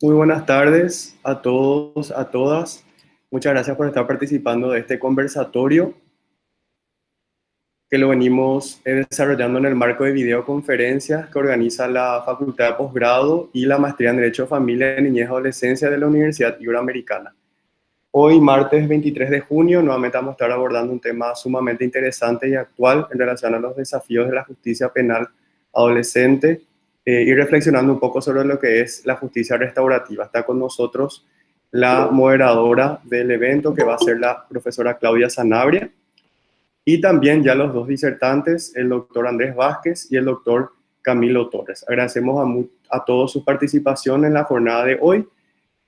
Muy buenas tardes a todos, a todas. Muchas gracias por estar participando de este conversatorio que lo venimos desarrollando en el marco de videoconferencias que organiza la Facultad de Posgrado y la Maestría en Derecho de Familia, Niñez y Adolescencia de la Universidad Iberoamericana. Hoy, martes 23 de junio, nuevamente vamos a estar abordando un tema sumamente interesante y actual en relación a los desafíos de la justicia penal adolescente y reflexionando un poco sobre lo que es la justicia restaurativa. Está con nosotros la moderadora del evento, que va a ser la profesora Claudia Sanabria, y también ya los dos disertantes, el doctor Andrés Vázquez y el doctor Camilo Torres. Agradecemos a todos su participación en la jornada de hoy.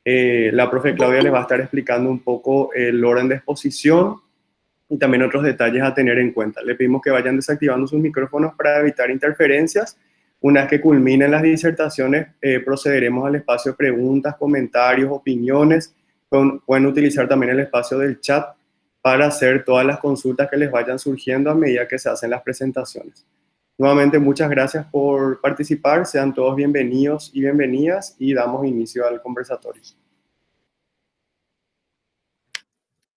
La profe Claudia les va a estar explicando un poco el orden de exposición y también otros detalles a tener en cuenta. Le pedimos que vayan desactivando sus micrófonos para evitar interferencias. Una vez que culminen las disertaciones, procederemos al espacio de preguntas, comentarios, opiniones. Pueden utilizar también el espacio del chat para hacer todas las consultas que les vayan surgiendo a medida que se hacen las presentaciones. Nuevamente, muchas gracias por participar. Sean todos bienvenidos y bienvenidas y damos inicio al conversatorio.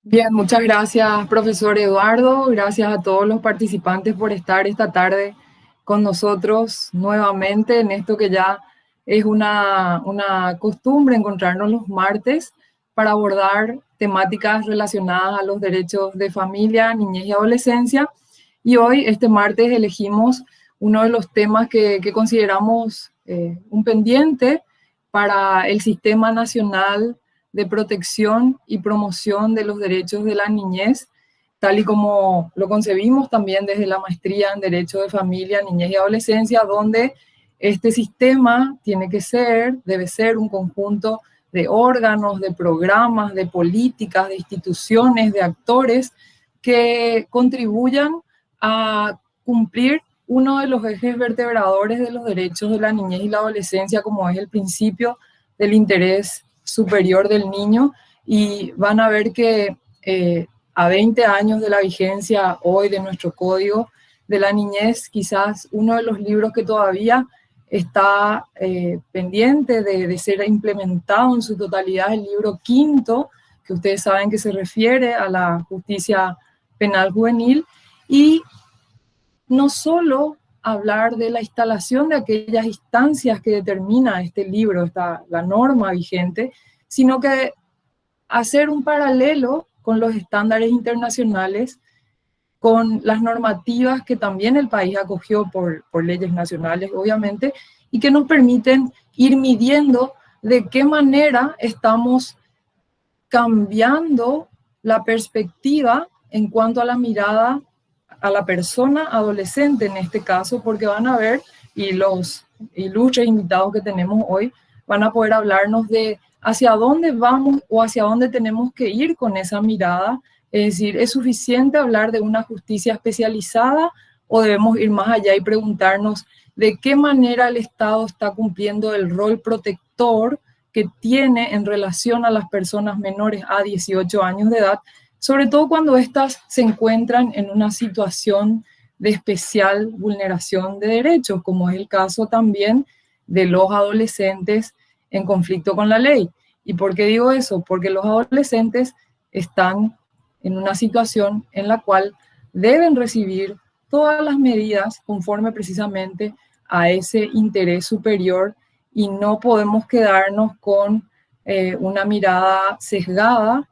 Bien, muchas gracias, profesor Eduardo. Gracias a todos los participantes por estar esta tarde con nosotros nuevamente en esto que ya es una costumbre encontrarnos los martes para abordar temáticas relacionadas a los derechos de familia, niñez y adolescencia. Y hoy, este martes, elegimos uno de los temas que consideramos un pendiente para el Sistema Nacional de Protección y Promoción de los Derechos de la Niñez, tal y como lo concebimos también desde la maestría en Derecho de Familia, Niñez y Adolescencia, donde este sistema debe ser un conjunto de órganos, de programas, de políticas, de instituciones, de actores que contribuyan a cumplir uno de los ejes vertebradores de los derechos de la niñez y la adolescencia, como es el principio del interés superior del niño. Y van a ver que a 20 años de la vigencia hoy de nuestro Código de la Niñez, quizás uno de los libros que todavía está pendiente de ser implementado en su totalidad, el libro quinto, que ustedes saben que se refiere a la justicia penal juvenil, y no solo hablar de la instalación de aquellas instancias que determina este libro, la norma vigente, sino que hacer un paralelo con los estándares internacionales, con las normativas que también el país acogió por leyes nacionales, obviamente, y que nos permiten ir midiendo de qué manera estamos cambiando la perspectiva en cuanto a la mirada a la persona adolescente en este caso, porque van a ver, y los ilustres invitados que tenemos hoy van a poder hablarnos de hacia dónde vamos o hacia dónde tenemos que ir con esa mirada. Es decir, ¿es suficiente hablar de una justicia especializada o debemos ir más allá y preguntarnos de qué manera el Estado está cumpliendo el rol protector que tiene en relación a las personas menores a 18 años de edad, sobre todo cuando éstas se encuentran en una situación de especial vulneración de derechos, como es el caso también de los adolescentes en conflicto con la ley? ¿Y por qué digo eso? Porque los adolescentes están en una situación en la cual deben recibir todas las medidas conforme precisamente a ese interés superior, y no podemos quedarnos con una mirada sesgada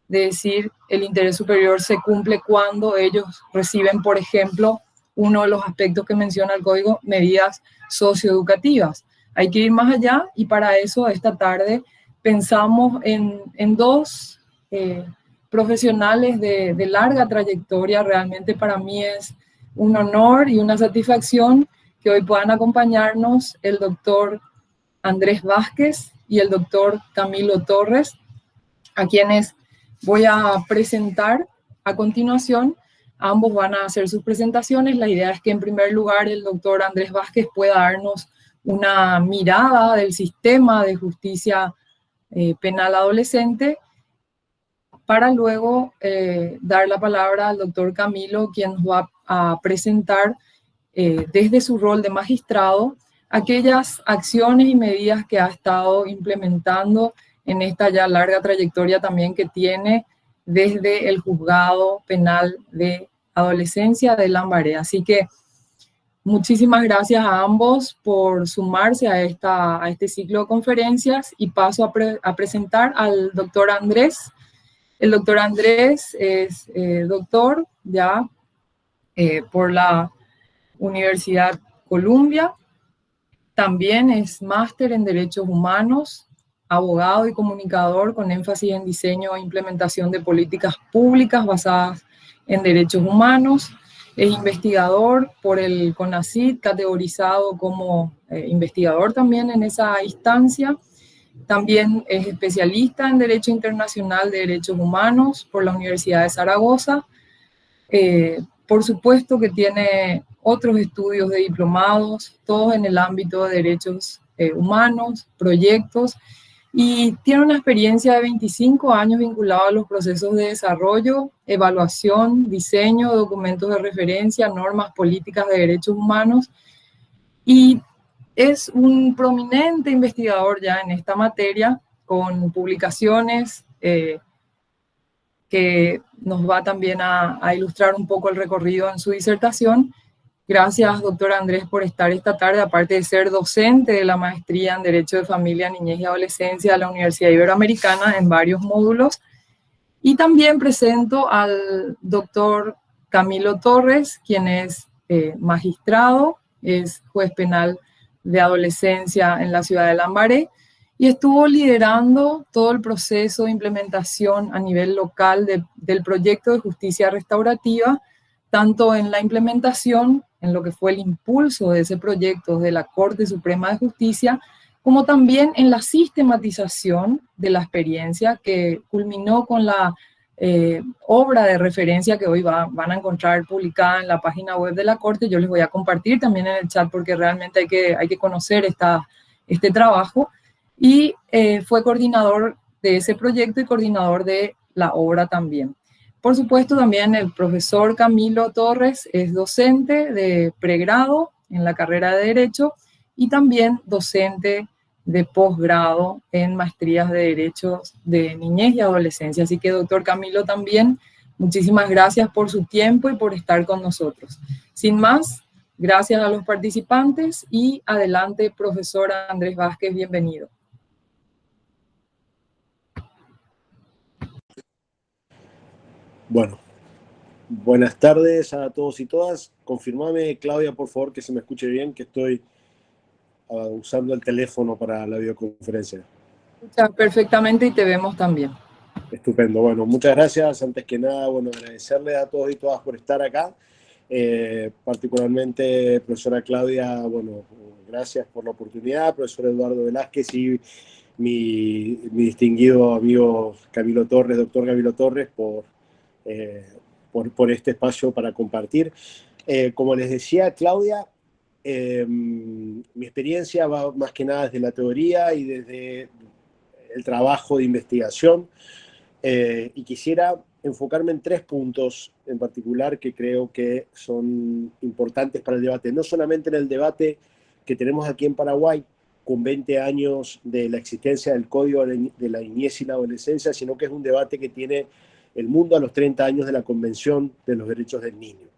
de decir el interés superior se cumple cuando ellos reciben, por ejemplo, uno de los aspectos que menciona el código, medidas socioeducativas. Hay que ir más allá, y para eso esta tarde pensamos en dos profesionales de larga trayectoria. Realmente para mí es un honor y una satisfacción que hoy puedan acompañarnos el doctor Andrés Vázquez y el doctor Camilo Torres, a quienes voy a presentar a continuación. Ambos van a hacer sus presentaciones. La idea es que en primer lugar el doctor Andrés Vázquez pueda darnos una mirada del sistema de justicia penal adolescente, para luego dar la palabra al doctor Camilo, quien nos va a presentar desde su rol de magistrado aquellas acciones y medidas que ha estado implementando en esta ya larga trayectoria también que tiene desde el Juzgado Penal de Adolescencia de Lambaré. Así que muchísimas gracias a ambos por sumarse a este ciclo de conferencias y paso a presentar al doctor Andrés. El doctor Andrés es doctor ya por la Universidad Columbia. También es máster en Derechos Humanos, abogado y comunicador con énfasis en diseño e implementación de políticas públicas basadas en derechos humanos. Es investigador por el CONACYT, categorizado como investigador también en esa instancia. También es especialista en Derecho Internacional de Derechos Humanos por la Universidad de Zaragoza. Por supuesto que tiene otros estudios de diplomados, todos en el ámbito de derechos humanos, proyectos, y tiene una experiencia de 25 años vinculada a los procesos de desarrollo, evaluación, diseño de documentos de referencia, normas políticas de derechos humanos, y es un prominente investigador ya en esta materia, con publicaciones que nos va también a ilustrar un poco el recorrido en su disertación. Gracias, doctor Andrés, por estar esta tarde, aparte de ser docente de la maestría en Derecho de Familia, Niñez y Adolescencia de la Universidad Iberoamericana en varios módulos. Y también presento al doctor Camilo Torres, quien es magistrado, es juez penal de adolescencia en la ciudad de Lambaré, y estuvo liderando todo el proceso de implementación a nivel local del proyecto de justicia restaurativa, tanto en la implementación, en lo que fue el impulso de ese proyecto de la Corte Suprema de Justicia, como también en la sistematización de la experiencia que culminó con la obra de referencia que hoy van a encontrar publicada en la página web de la Corte. Yo les voy a compartir también en el chat porque realmente hay que conocer este trabajo. Y fue coordinador de ese proyecto y coordinador de la obra también. Por supuesto, también el profesor Camilo Torres es docente de pregrado en la carrera de Derecho y también docente de posgrado en maestrías de Derechos de Niñez y Adolescencia. Así que, doctor Camilo, también muchísimas gracias por su tiempo y por estar con nosotros. Sin más, gracias a los participantes y adelante, profesor Andrés Vázquez, bienvenido. Bueno, buenas tardes a todos y todas. Confirmame, Claudia, por favor, que se me escuche bien, que estoy usando el teléfono para la videoconferencia. Escuchas perfectamente y te vemos también. Estupendo. Bueno, muchas gracias. Antes que nada, bueno, agradecerle a todos y todas por estar acá. Particularmente, profesora Claudia, bueno, gracias por la oportunidad. Profesor Eduardo Velázquez y mi distinguido amigo Camilo Torres, doctor Camilo Torres, por este espacio para compartir. Como les decía Claudia, mi experiencia va más que nada desde la teoría y desde el trabajo de investigación, y quisiera enfocarme en 3 puntos en particular que creo que son importantes para el debate, no solamente en el debate que tenemos aquí en Paraguay, con 20 años de la existencia del Código de la Niñez y la Adolescencia, sino que es un debate que tiene el mundo a los 30 años de la Convención de los Derechos del Niño.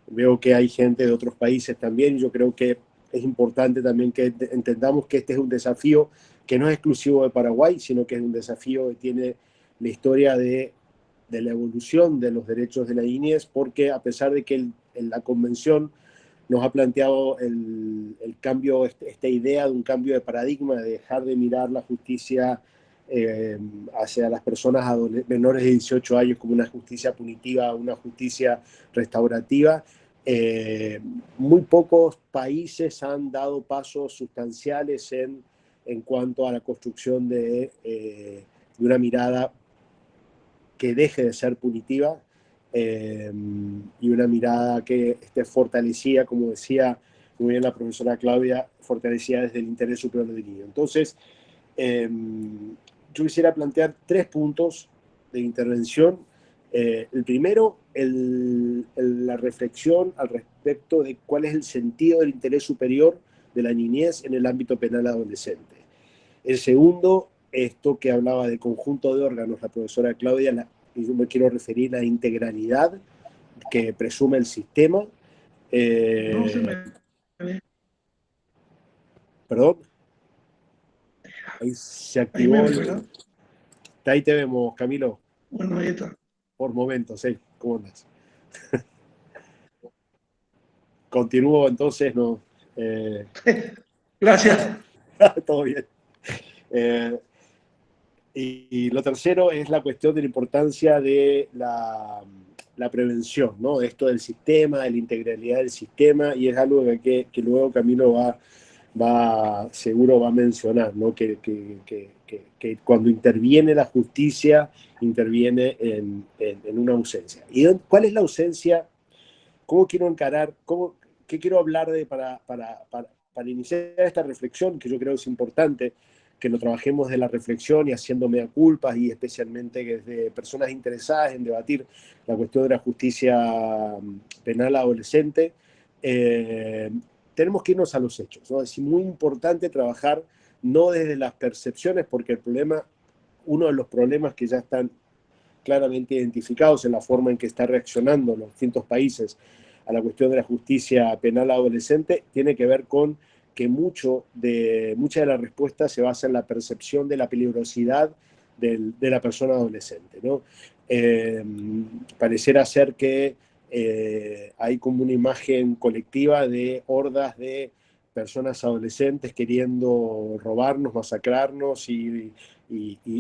Veo que hay gente de otros países también, y yo creo que es importante también que entendamos que este es un desafío que no es exclusivo de Paraguay, sino que es un desafío que tiene la historia de la evolución de los derechos de la niñez, porque a pesar de que la Convención nos ha planteado el cambio, esta idea de un cambio de paradigma, de dejar de mirar la justicia hacia las personas menores de 18 años como una justicia punitiva, una justicia restaurativa, muy pocos países han dado pasos sustanciales en cuanto a la construcción de una mirada que deje de ser punitiva, y una mirada que esté fortalecida, como decía muy bien la profesora Claudia, fortalecida desde el interés superior del niño. Entonces, yo quisiera plantear 3 puntos de intervención. El primero, la reflexión al respecto de cuál es el sentido del interés superior de la niñez en el ámbito penal adolescente. El segundo, esto que hablaba del conjunto de órganos, la profesora Claudia, y yo me quiero referir a la integralidad que presume el sistema. No se me ve. Perdón. Ahí se Ahí me activó ve, ¿verdad? Ahí te vemos, Camilo. Bueno, ahí está. Por momentos, ¿sí? ¿Cómo andas? Continúo entonces, ¿no? Gracias. Todo bien. Y lo tercero es la cuestión de la importancia de la prevención, ¿no? Esto del sistema, de la integralidad del sistema, y es algo que luego Camilo seguro va a mencionar, ¿no? Que cuando interviene la justicia, interviene en una ausencia. ¿Y cuál es la ausencia? ¿Cómo quiero encarar? ¿Qué quiero hablar para iniciar esta reflexión, que yo creo es importante que lo trabajemos de la reflexión y haciendo mea culpas, y especialmente desde personas interesadas en debatir la cuestión de la justicia penal adolescente? Tenemos que irnos a los hechos, ¿no? Es muy importante trabajar no desde las percepciones, porque uno de los problemas que ya están claramente identificados en la forma en que está reaccionando los distintos países a la cuestión de la justicia penal adolescente, tiene que ver con que mucha de la respuesta se basa en la percepción de la peligrosidad de la persona adolescente, ¿no? Pareciera ser que hay como una imagen colectiva de hordas de personas adolescentes queriendo robarnos, masacrarnos y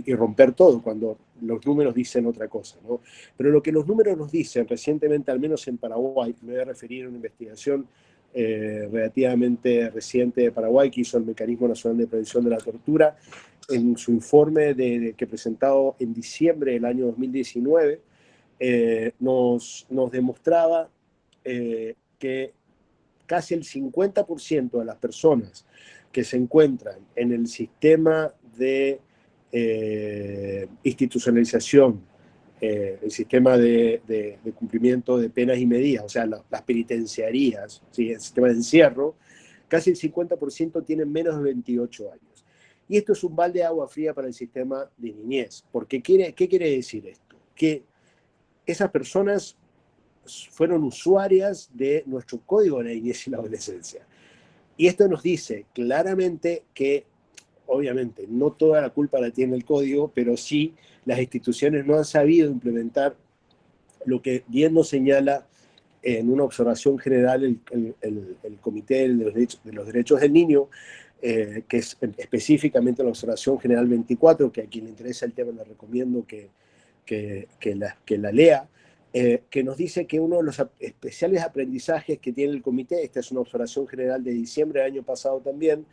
romper todo, cuando los números dicen otra cosa, ¿no? Pero lo que los números nos dicen, recientemente, al menos en Paraguay, me voy a referir a una investigación relativamente reciente de Paraguay que hizo el Mecanismo Nacional de Prevención de la Tortura, en su informe que presentado en diciembre del año 2019, nos demostraba que casi el 50% de las personas que se encuentran en el sistema de institucionalización, el sistema de cumplimiento de penas y medidas, o sea, las penitenciarías, ¿sí? El sistema de encierro, casi el 50% tienen menos de 28 años. Y esto es un balde de agua fría para el sistema de niñez. Porque ¿qué quiere decir esto? Que esas personas fueron usuarias de nuestro Código de la Niñez y la Adolescencia. Y esto nos dice claramente que, obviamente, no toda la culpa la tiene el Código, pero sí las instituciones no han sabido implementar lo que bien nos señala en una observación general el Comité de los Derechos del Niño, que es específicamente la observación general 24, que a quien le interesa el tema le recomiendo que la lea, que nos dice que uno de los especiales aprendizajes que tiene el comité, esta es una observación general de diciembre del año pasado también,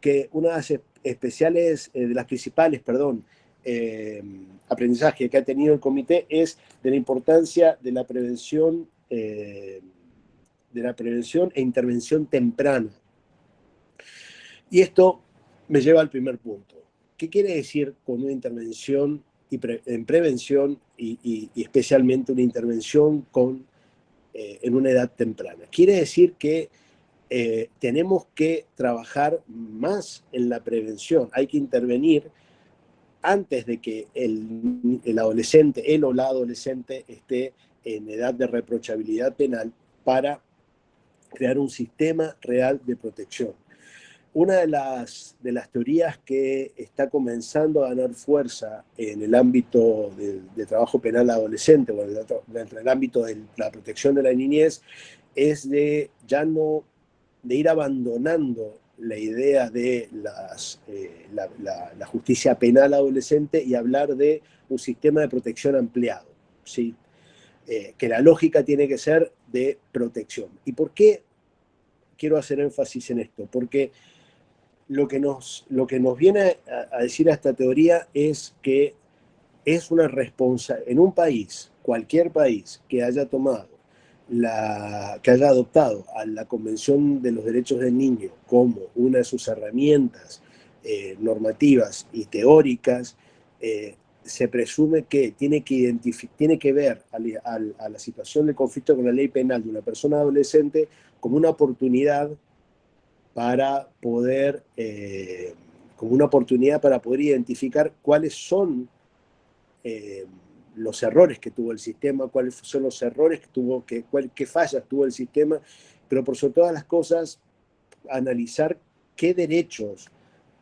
que una de las especiales, de las principales, aprendizajes que ha tenido el comité es de la importancia de la prevención e intervención temprana. Y esto me lleva al primer punto. ¿Qué quiere decir con una intervención en prevención y especialmente una intervención en una edad temprana? Quiere decir que tenemos que trabajar más en la prevención. Hay que intervenir antes de que el adolescente, él o la adolescente, esté en edad de reprochabilidad penal, para crear un sistema real de protección. Una de las teorías que está comenzando a ganar fuerza en el ámbito de trabajo penal adolescente, o dentro del ámbito de la protección de la niñez, es de ir abandonando la idea de la justicia penal adolescente y hablar de un sistema de protección ampliado, ¿sí? Que la lógica tiene que ser de protección. ¿Y por qué quiero hacer énfasis en esto? Porque lo que nos viene a decir a esta teoría es que es una responsabilidad en un país, cualquier país que haya adoptado a la Convención de los Derechos del Niño como una de sus herramientas normativas y teóricas, se presume que tiene que ver a la situación de conflicto con la ley penal de una persona adolescente como una oportunidad para poder, como una oportunidad para poder identificar cuáles son los errores que tuvo el sistema, cuáles son los errores que tuvo, qué fallas tuvo el sistema, pero por sobre todas las cosas, analizar qué derechos,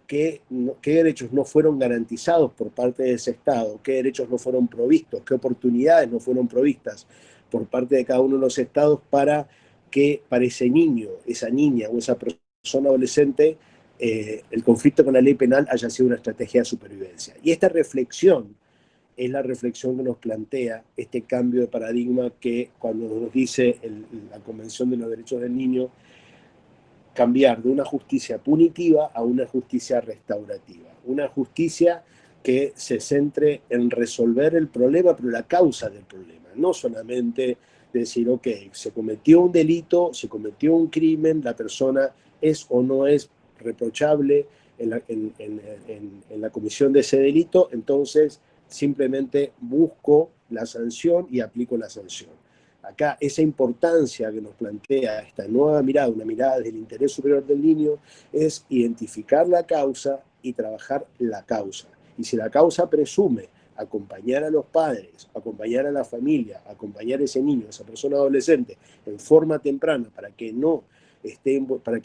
qué derechos no fueron garantizados por parte de ese Estado, qué derechos no fueron provistos, qué oportunidades no fueron provistas por parte de cada uno de los Estados para que para ese niño, esa niña o esa persona adolescente, el conflicto con la ley penal haya sido una estrategia de supervivencia. Y esta reflexión es la reflexión que nos plantea este cambio de paradigma que cuando nos dice la Convención de los Derechos del Niño, cambiar de una justicia punitiva a una justicia restaurativa. Una justicia que se centre en resolver el problema, pero la causa del problema. No solamente decir, ok, se cometió un delito, se cometió un crimen, la persona es o no es reprochable en la comisión de ese delito, entonces simplemente busco la sanción y aplico la sanción. Acá esa importancia que nos plantea esta nueva mirada, una mirada del interés superior del niño, es identificar la causa y trabajar la causa. Y si la causa presume acompañar a los padres, acompañar a la familia, acompañar a ese niño, a esa persona adolescente, en forma temprana, para que no esté, para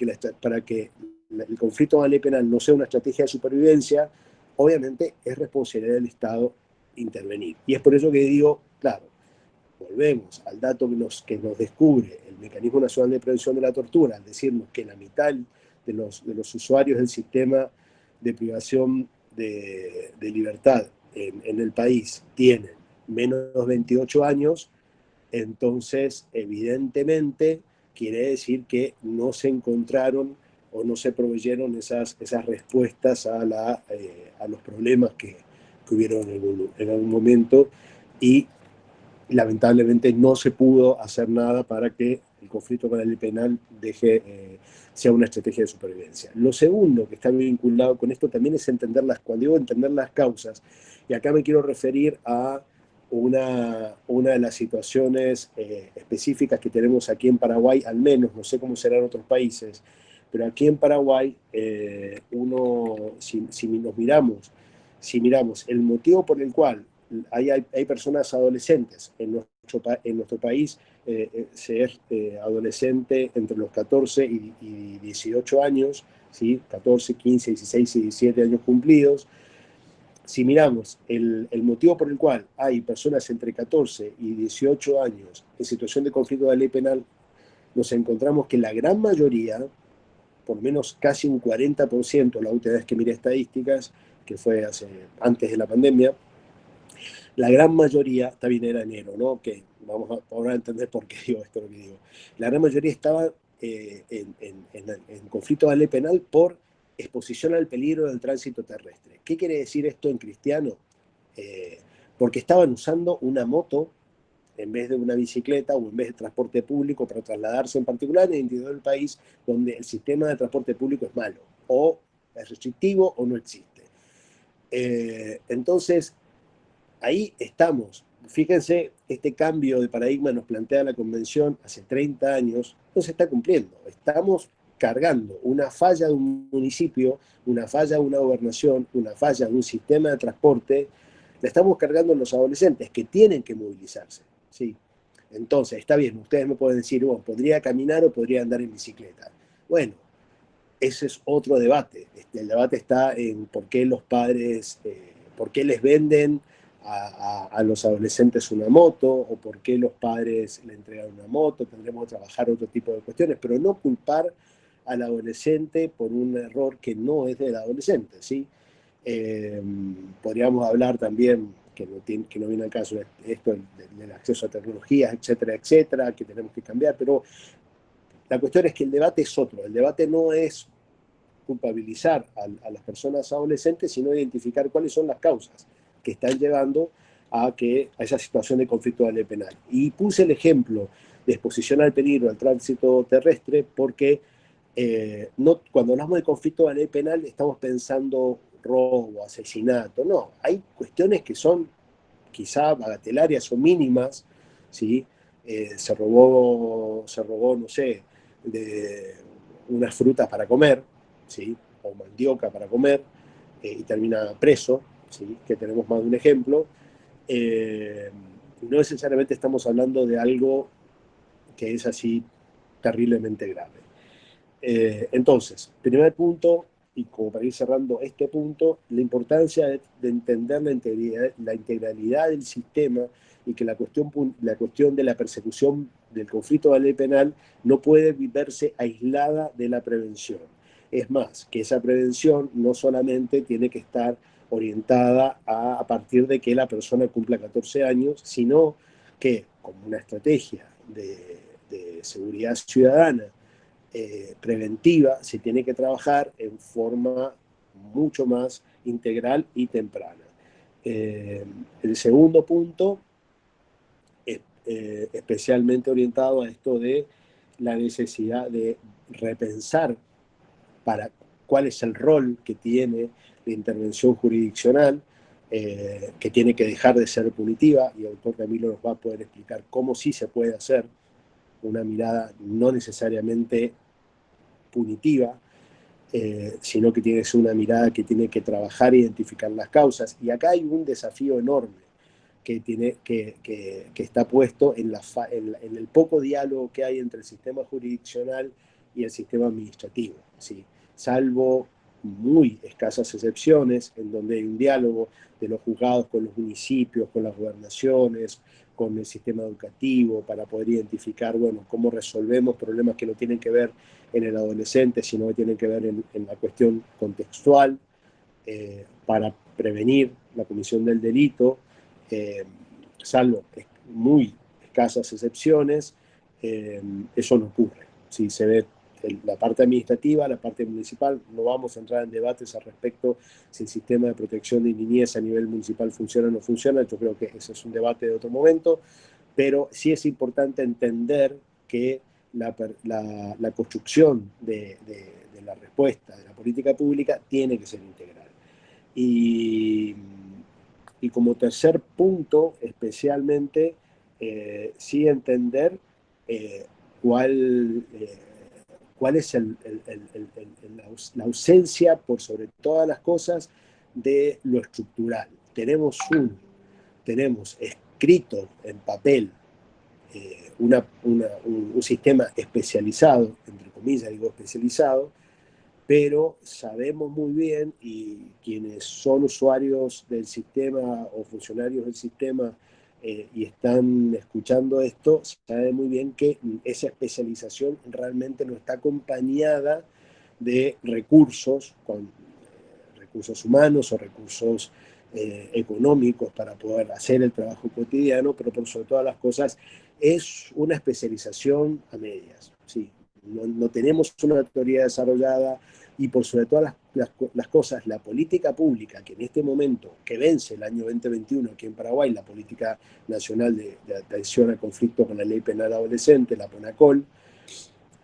que el conflicto con la ley penal no sea una estrategia de supervivencia, obviamente es responsabilidad del Estado intervenir. Y es por eso que digo, claro, volvemos al dato que nos descubre el Mecanismo Nacional de Prevención de la Tortura, al decirnos que la mitad de los usuarios del sistema de privación de libertad en el país tienen menos de 28 años, entonces evidentemente quiere decir que no se encontraron o no se proveyeron esas respuestas a los problemas que hubieron en algún momento, y lamentablemente no se pudo hacer nada para que el conflicto con la ley penal sea una estrategia de supervivencia. Lo segundo que está vinculado con esto también es cuando digo entender las causas, y acá me quiero referir a una de las situaciones específicas que tenemos aquí en Paraguay, al menos, no sé cómo será en otros países, pero aquí en Paraguay, si miramos el motivo por el cual hay personas adolescentes en nuestro país, ser adolescente entre los 14 y 18 años, ¿sí? 14, 15, 16 y 17 años cumplidos. Si miramos el motivo por el cual hay personas entre 14 y 18 años en situación de conflicto de la ley penal, nos encontramos que la gran mayoría, por lo menos casi un 40%, la última vez que miré estadísticas, que fue antes de la pandemia, la gran mayoría, está bien, era enero, ¿no? Que vamos ahora a entender por qué digo esto, lo que digo. La gran mayoría estaba en conflicto de la ley penal por exposición al peligro del tránsito terrestre. ¿Qué quiere decir esto en cristiano? Porque estaban usando una moto en vez de una bicicleta o en vez de transporte público para trasladarse, en particular en el interior del país, donde el sistema de transporte público es malo, o es restrictivo o no existe. Entonces, ahí estamos. Fíjense, este cambio de paradigma nos plantea la Convención hace 30 años, no se está cumpliendo. Estamos cargando una falla de un municipio, una falla de una gobernación, una falla de un sistema de transporte, la estamos cargando en los adolescentes que tienen que movilizarse. ¿Sí? Entonces, está bien, ustedes me pueden decir, bueno, podría caminar o podría andar en bicicleta. Bueno, ese es otro debate. El debate está en por qué los padres, por qué les venden a los adolescentes una moto, o por qué los padres le entregan una moto. Tendremos que trabajar otro tipo de cuestiones, pero no culpar al adolescente por un error que no es del adolescente, ¿sí? Podríamos hablar también, que no viene al caso, esto del acceso a tecnologías, etcétera, etcétera, que tenemos que cambiar, pero la cuestión es que el debate es otro. El debate no es culpabilizar a las personas adolescentes, sino identificar cuáles son las causas que están llevando a esa situación de conflicto de ley penal. Y puse el ejemplo de exposición al peligro al tránsito terrestre porque cuando hablamos de conflicto de ley penal estamos pensando robo, asesinato. No, hay cuestiones que son quizá bagatelarias o mínimas, ¿sí? Se robó, no sé, unas frutas para comer, ¿sí? O mandioca para comer, y termina preso, ¿sí? Que tenemos más de un ejemplo. No necesariamente estamos hablando de algo que es así terriblemente grave. Entonces, primer punto, y como para ir cerrando este punto, la importancia de entender la integralidad del sistema y que la cuestión de la persecución del conflicto de la ley penal no puede verse aislada de la prevención. Es más, que esa prevención no solamente tiene que estar orientada a partir de que la persona cumpla 14 años, sino que como una estrategia de seguridad ciudadana preventiva, se tiene que trabajar en forma mucho más integral y temprana. El segundo punto es especialmente orientado a esto de la necesidad de repensar cuál es el rol que tiene la intervención jurisdiccional, que tiene que dejar de ser punitiva, y el doctor Camilo nos va a poder explicar cómo sí se puede hacer una mirada no necesariamente punitiva, sino que tiene que ser una mirada que tiene que trabajar e identificar las causas. Y acá hay un desafío enorme que está puesto en el poco diálogo que hay entre el sistema jurisdiccional y el sistema administrativo, ¿sí? Salvo muy escasas excepciones en donde hay un diálogo de los juzgados con los municipios, con las gobernaciones, con el sistema educativo, para poder identificar, bueno, cómo resolvemos problemas que no tienen que ver en el adolescente, sino que tienen que ver en la cuestión contextual, para prevenir la comisión del delito, salvo muy escasas excepciones, eso no ocurre. Si se ve la parte administrativa, la parte municipal, no vamos a entrar en debates al respecto si el sistema de protección de niñez a nivel municipal funciona o no funciona. Yo creo que ese es un debate de otro momento, pero sí es importante entender que la construcción de la respuesta de la política pública tiene que ser integral. Y como tercer punto, especialmente, sí entender cuál es la ausencia, por sobre todas las cosas, de lo estructural. Tenemos escrito en papel un sistema especializado, entre comillas digo especializado, pero sabemos muy bien, y quienes son usuarios del sistema o funcionarios del sistema y están escuchando esto, saben muy bien que esa especialización realmente no está acompañada de recursos, recursos humanos o recursos económicos para poder hacer el trabajo cotidiano, pero por sobre todas las cosas es una especialización a medias, ¿sí? No tenemos una teoría desarrollada, y por sobre todas las cosas, la política pública que en este momento, que vence el año 2021 aquí en Paraguay, la Política Nacional de Atención al Conflicto con la Ley Penal Adolescente, la PONACOL,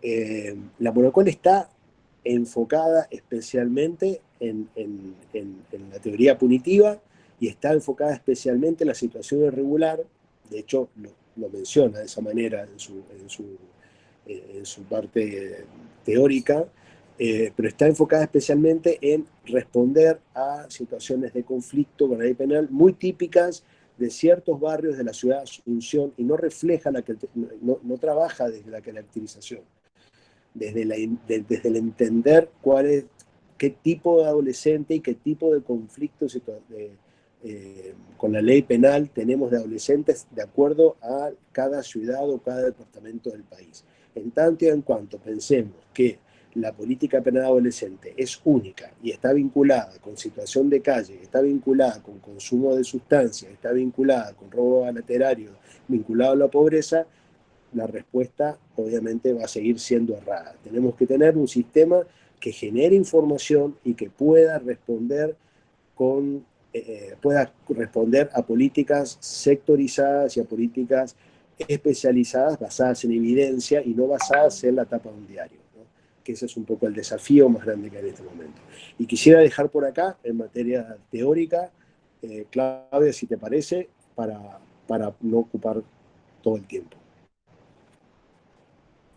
está enfocada especialmente en la teoría punitiva, y está enfocada especialmente en la situación irregular. De hecho, lo menciona de esa manera en su parte teórica, pero está enfocada especialmente en responder a situaciones de conflicto con la ley penal muy típicas de ciertos barrios de la ciudad de Asunción, y no refleja no trabaja desde la caracterización, desde el entender qué tipo de adolescente y qué tipo de conflictos con la ley penal tenemos de adolescentes de acuerdo a cada ciudad o cada departamento del país. En tanto y en cuanto pensemos que la política penal adolescente es única y está vinculada con situación de calle, está vinculada con consumo de sustancias, está vinculada con robo alaterario, vinculado a la pobreza, la respuesta obviamente va a seguir siendo errada. Tenemos que tener un sistema que genere información y que pueda responder a políticas sectorizadas y a políticas especializadas basadas en evidencia y no basadas en la tapa de un diario, ¿no? Que ese es un poco el desafío más grande que hay en este momento. Y quisiera dejar por acá, en materia teórica, Claudia, si te parece, para no ocupar todo el tiempo.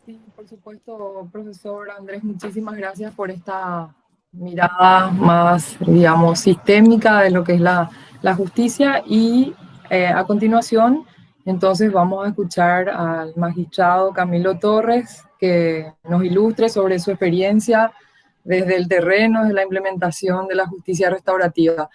Sí, por supuesto, profesor Andrés, muchísimas gracias por esta mirada más, digamos, sistémica de lo que es la justicia y a continuación, entonces vamos a escuchar al magistrado Camilo Torres que nos ilustre sobre su experiencia desde el terreno, de la implementación de la justicia restaurativa.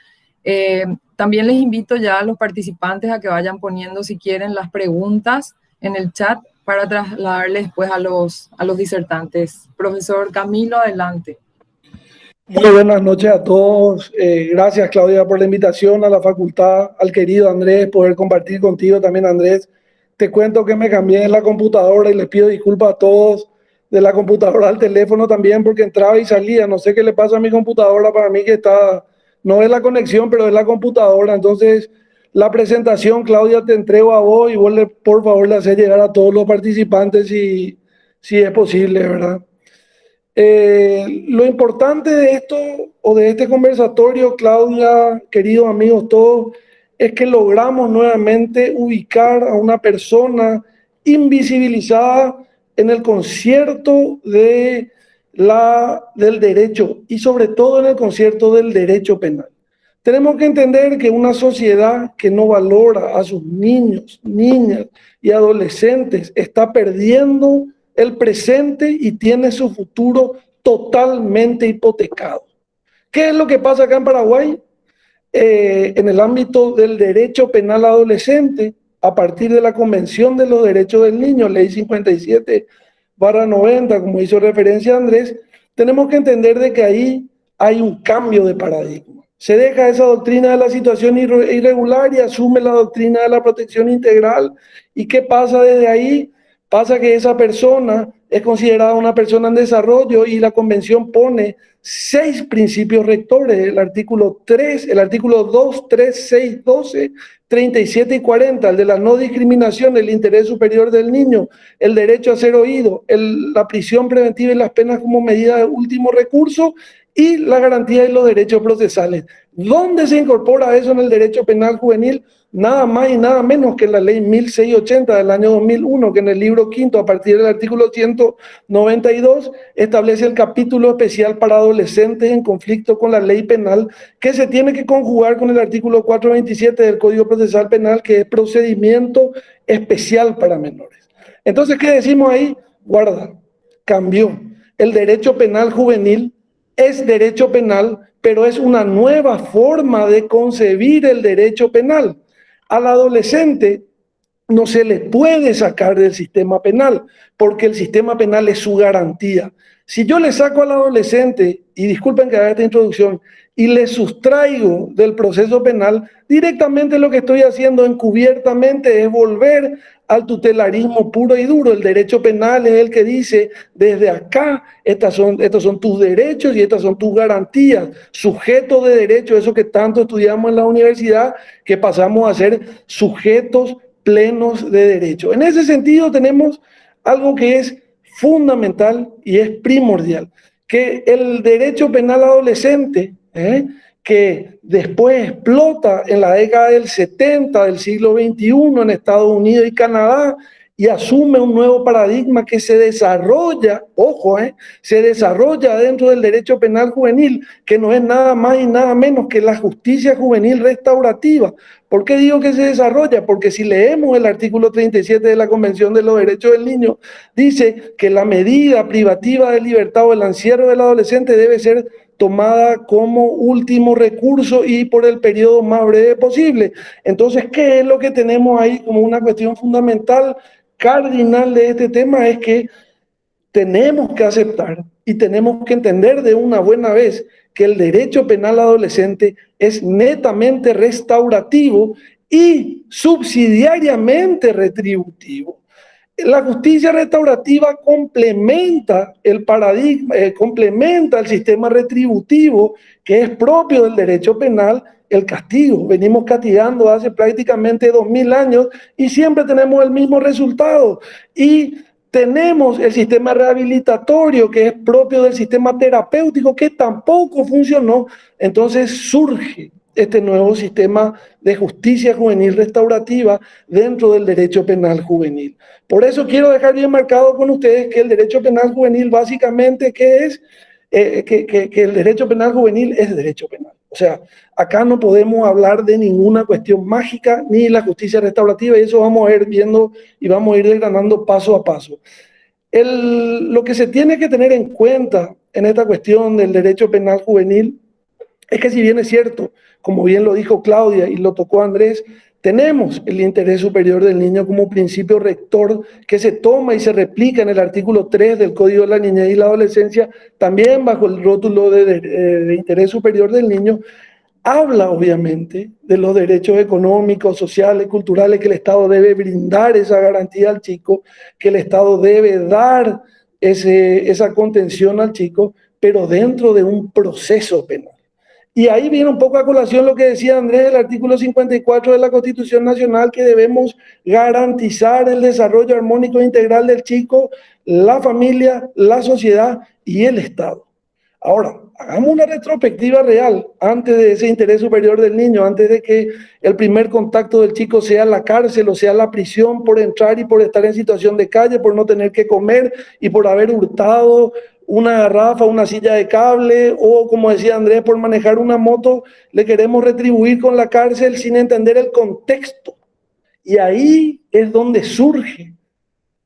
También les invito ya a los participantes a que vayan poniendo, si quieren, las preguntas en el chat para trasladarles después a los disertantes. Profesor Camilo, adelante. Muy buenas noches a todos. Gracias, Claudia, por la invitación a la facultad, al querido Andrés, poder compartir contigo también, Andrés. Te cuento que me cambié en la computadora y les pido disculpas a todos de la computadora al teléfono también porque entraba y salía. No sé qué le pasa a mi computadora, para mí que está, no es la conexión, pero es la computadora. Entonces, la presentación, Claudia, te entrego a vos y vos, por favor, le haces llegar a todos los participantes si es posible, ¿verdad? Lo importante de esto o de este conversatorio, Claudia, queridos amigos todos, es que logramos nuevamente ubicar a una persona invisibilizada en el concierto del derecho y sobre todo en el concierto del derecho penal. Tenemos que entender que una sociedad que no valora a sus niños, niñas y adolescentes está perdiendo el presente y tiene su futuro totalmente hipotecado. ¿Qué es lo que pasa acá en Paraguay? En el ámbito del derecho penal adolescente, a partir de la Convención de los Derechos del Niño, Ley 57/90, como hizo referencia Andrés, tenemos que entender de que ahí hay un cambio de paradigma. Se deja esa doctrina de la situación irregular y asume la doctrina de la protección integral. ¿Y qué pasa desde ahí? Pasa que esa persona es considerada una persona en desarrollo y la Convención pone 6 principios rectores, el artículo 3, el artículo 2, 3, 6, 12, 37 y 40, el de la no discriminación, el interés superior del niño, el derecho a ser oído, la prisión preventiva y las penas como medida de último recurso y la garantía de los derechos procesales. ¿Dónde se incorpora eso en el derecho penal juvenil? Nada más y nada menos que en la ley 1680 del año 2001, que en el libro quinto, a partir del artículo 192, establece el capítulo especial para adolescentes en conflicto con la ley penal, que se tiene que conjugar con el artículo 427 del Código Procesal Penal, que es procedimiento especial para menores. Entonces, ¿qué decimos ahí? Guarda, cambió. El derecho penal juvenil es derecho penal, pero es una nueva forma de concebir el derecho penal. Al adolescente no se le puede sacar del sistema penal, porque el sistema penal es su garantía. Si yo le saco al adolescente, y disculpen que haga esta introducción, y le sustraigo del proceso penal, directamente lo que estoy haciendo encubiertamente es volver al tutelarismo puro y duro. El derecho penal es el que dice, desde acá, estos son tus derechos y estas son tus garantías, sujetos de derecho, eso que tanto estudiamos en la universidad, que pasamos a ser sujetos plenos de derecho. En ese sentido tenemos algo que es fundamental y es primordial, que el derecho penal adolescente, que después explota en la década del 70 del siglo XXI en Estados Unidos y Canadá y asume un nuevo paradigma que se desarrolla, ojo, se desarrolla dentro del derecho penal juvenil, que no es nada más y nada menos que la justicia juvenil restaurativa. ¿Por qué digo que se desarrolla? Porque si leemos el artículo 37 de la Convención de los Derechos del Niño, dice que la medida privativa de libertad o el encierro del adolescente debe ser tomada como último recurso y por el periodo más breve posible. Entonces, ¿qué es lo que tenemos ahí como una cuestión fundamental, cardinal de este tema? Es que tenemos que aceptar y tenemos que entender de una buena vez que el derecho penal adolescente es netamente restaurativo y subsidiariamente retributivo. La justicia restaurativa complementa el paradigma, complementa el sistema retributivo que es propio del derecho penal, el castigo. Venimos castigando hace prácticamente 2000 años y siempre tenemos el mismo resultado. Y tenemos el sistema rehabilitatorio que es propio del sistema terapéutico que tampoco funcionó. Entonces surge este nuevo sistema de justicia juvenil restaurativa dentro del derecho penal juvenil. Por eso quiero dejar bien marcado con ustedes que el derecho penal juvenil básicamente, ¿qué es? Que el derecho penal juvenil es derecho penal. O sea, acá no podemos hablar de ninguna cuestión mágica ni la justicia restaurativa, y eso vamos a ir viendo y vamos a ir desgranando paso a paso. Lo que se tiene que tener en cuenta en esta cuestión del derecho penal juvenil es que, si bien es cierto, como bien lo dijo Claudia y lo tocó Andrés, tenemos el interés superior del niño como principio rector que se toma y se replica en el artículo 3 del Código de la Niñez y la Adolescencia, también bajo el rótulo de interés superior del niño. Habla obviamente de los derechos económicos, sociales, culturales, que el Estado debe brindar esa garantía al chico, que el Estado debe dar esa contención al chico, pero dentro de un proceso penal. Y ahí viene un poco a colación lo que decía Andrés del artículo 54 de la Constitución Nacional, que debemos garantizar el desarrollo armónico e integral del chico, la familia, la sociedad y el Estado. Ahora, hagamos una retrospectiva real antes de ese interés superior del niño, antes de que el primer contacto del chico sea la cárcel o sea la prisión por entrar y por estar en situación de calle, por no tener que comer y por haber hurtado una garrafa, una silla de cable, o como decía Andrés, por manejar una moto. Le queremos retribuir con la cárcel sin entender el contexto. Y ahí es donde surge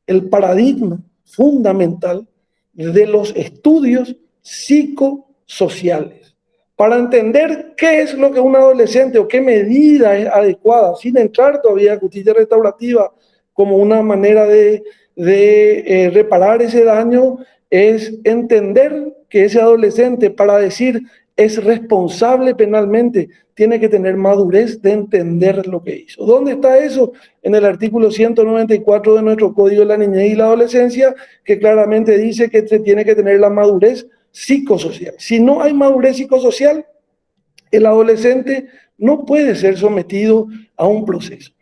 el paradigma fundamental de los estudios psicosociales, para entender qué es lo que un adolescente o qué medida es adecuada, sin entrar todavía a justicia restaurativa como una manera de reparar ese daño. Es entender que ese adolescente, para decir es responsable penalmente, tiene que tener madurez de entender lo que hizo. ¿Dónde está eso? En el artículo 194 de nuestro Código de la Niñez y la Adolescencia, que claramente dice que se tiene que tener la madurez psicosocial. Si no hay madurez psicosocial, el adolescente no puede ser sometido a un proceso.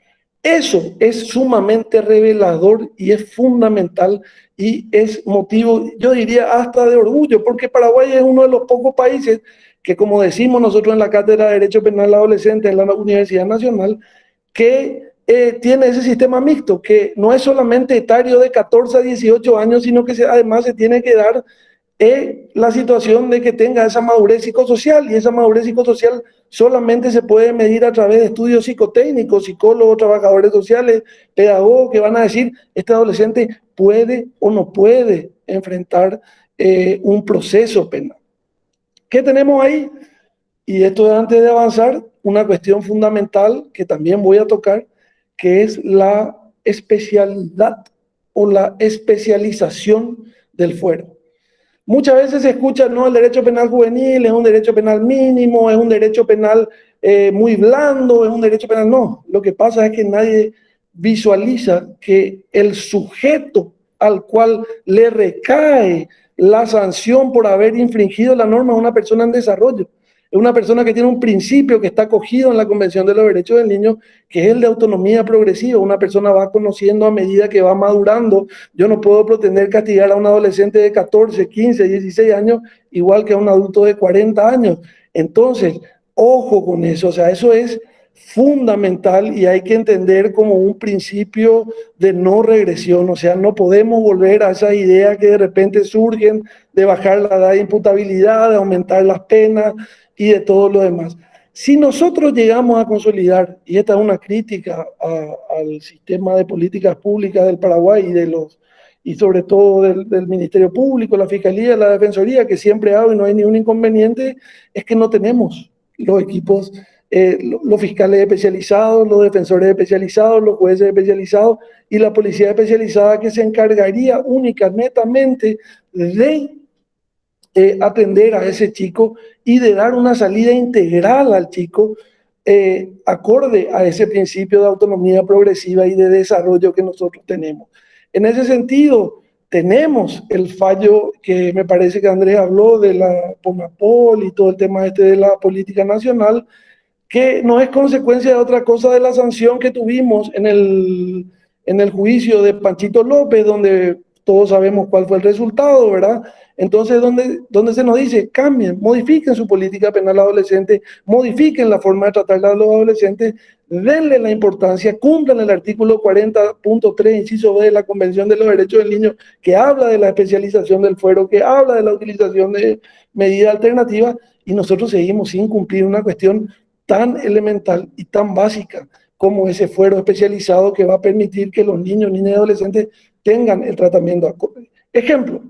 Eso es sumamente revelador y es fundamental y es motivo, yo diría, hasta de orgullo, porque Paraguay es uno de los pocos países que, como decimos nosotros en la Cátedra de Derecho Penal Adolescente en la Universidad Nacional, que tiene ese sistema mixto, que no es solamente etario de 14 a 18 años, sino que además se tiene que dar la situación de que tenga esa madurez psicosocial, y esa madurez psicosocial solamente se puede medir a través de estudios psicotécnicos, psicólogos, trabajadores sociales, pedagogos, que van a decir, este adolescente puede o no puede enfrentar un proceso penal. ¿Qué tenemos ahí? Y esto, antes de avanzar, una cuestión fundamental que también voy a tocar, que es la especialidad o la especialización del fuero. Muchas veces se escucha, no, el derecho penal juvenil es un derecho penal mínimo, es un derecho penal muy blando, es un derecho penal. No, lo que pasa es que nadie visualiza que el sujeto al cual le recae la sanción por haber infringido la norma es una persona en desarrollo. Es una persona que tiene un principio que está acogido en la Convención de los Derechos del Niño, que es el de autonomía progresiva. Una persona va conociendo a medida que va madurando. Yo no puedo pretender castigar a un adolescente de 14, 15, 16 años igual que a un adulto de 40 años. Entonces, ojo con eso. O sea, eso es fundamental y hay que entender como un principio de no regresión. O sea, no podemos volver a esas ideas que de repente surgen de bajar la edad de imputabilidad, de aumentar las penas y de todo lo demás. Si nosotros llegamos a consolidar, y esta es una crítica al sistema de políticas públicas del Paraguay y sobre todo del Ministerio Público, la Fiscalía, la Defensoría, que siempre hago y no hay ningún inconveniente, es que no tenemos los equipos, los fiscales especializados, los defensores especializados, los jueces especializados y la policía especializada, que se encargaría única, netamente de atender a ese chico y de dar una salida integral al chico acorde a ese principio de autonomía progresiva y de desarrollo que nosotros tenemos. En ese sentido, tenemos el fallo que me parece que Andrés habló de la PONAPOL y todo el tema de la política nacional, que no es consecuencia de otra cosa de la sanción que tuvimos en el juicio de Panchito López, donde todos sabemos cuál fue el resultado, ¿verdad? Entonces, donde se nos dice, cambien, modifiquen su política penal adolescente, modifiquen la forma de tratar a los adolescentes, denle la importancia, cumplan el artículo 40.3, inciso B de la Convención de los Derechos del Niño, que habla de la especialización del fuero, que habla de la utilización de medidas alternativas, y nosotros seguimos sin cumplir una cuestión tan elemental y tan básica como ese fuero especializado que va a permitir que los niños, niñas y adolescentes tengan el tratamiento acorde. Ejemplo,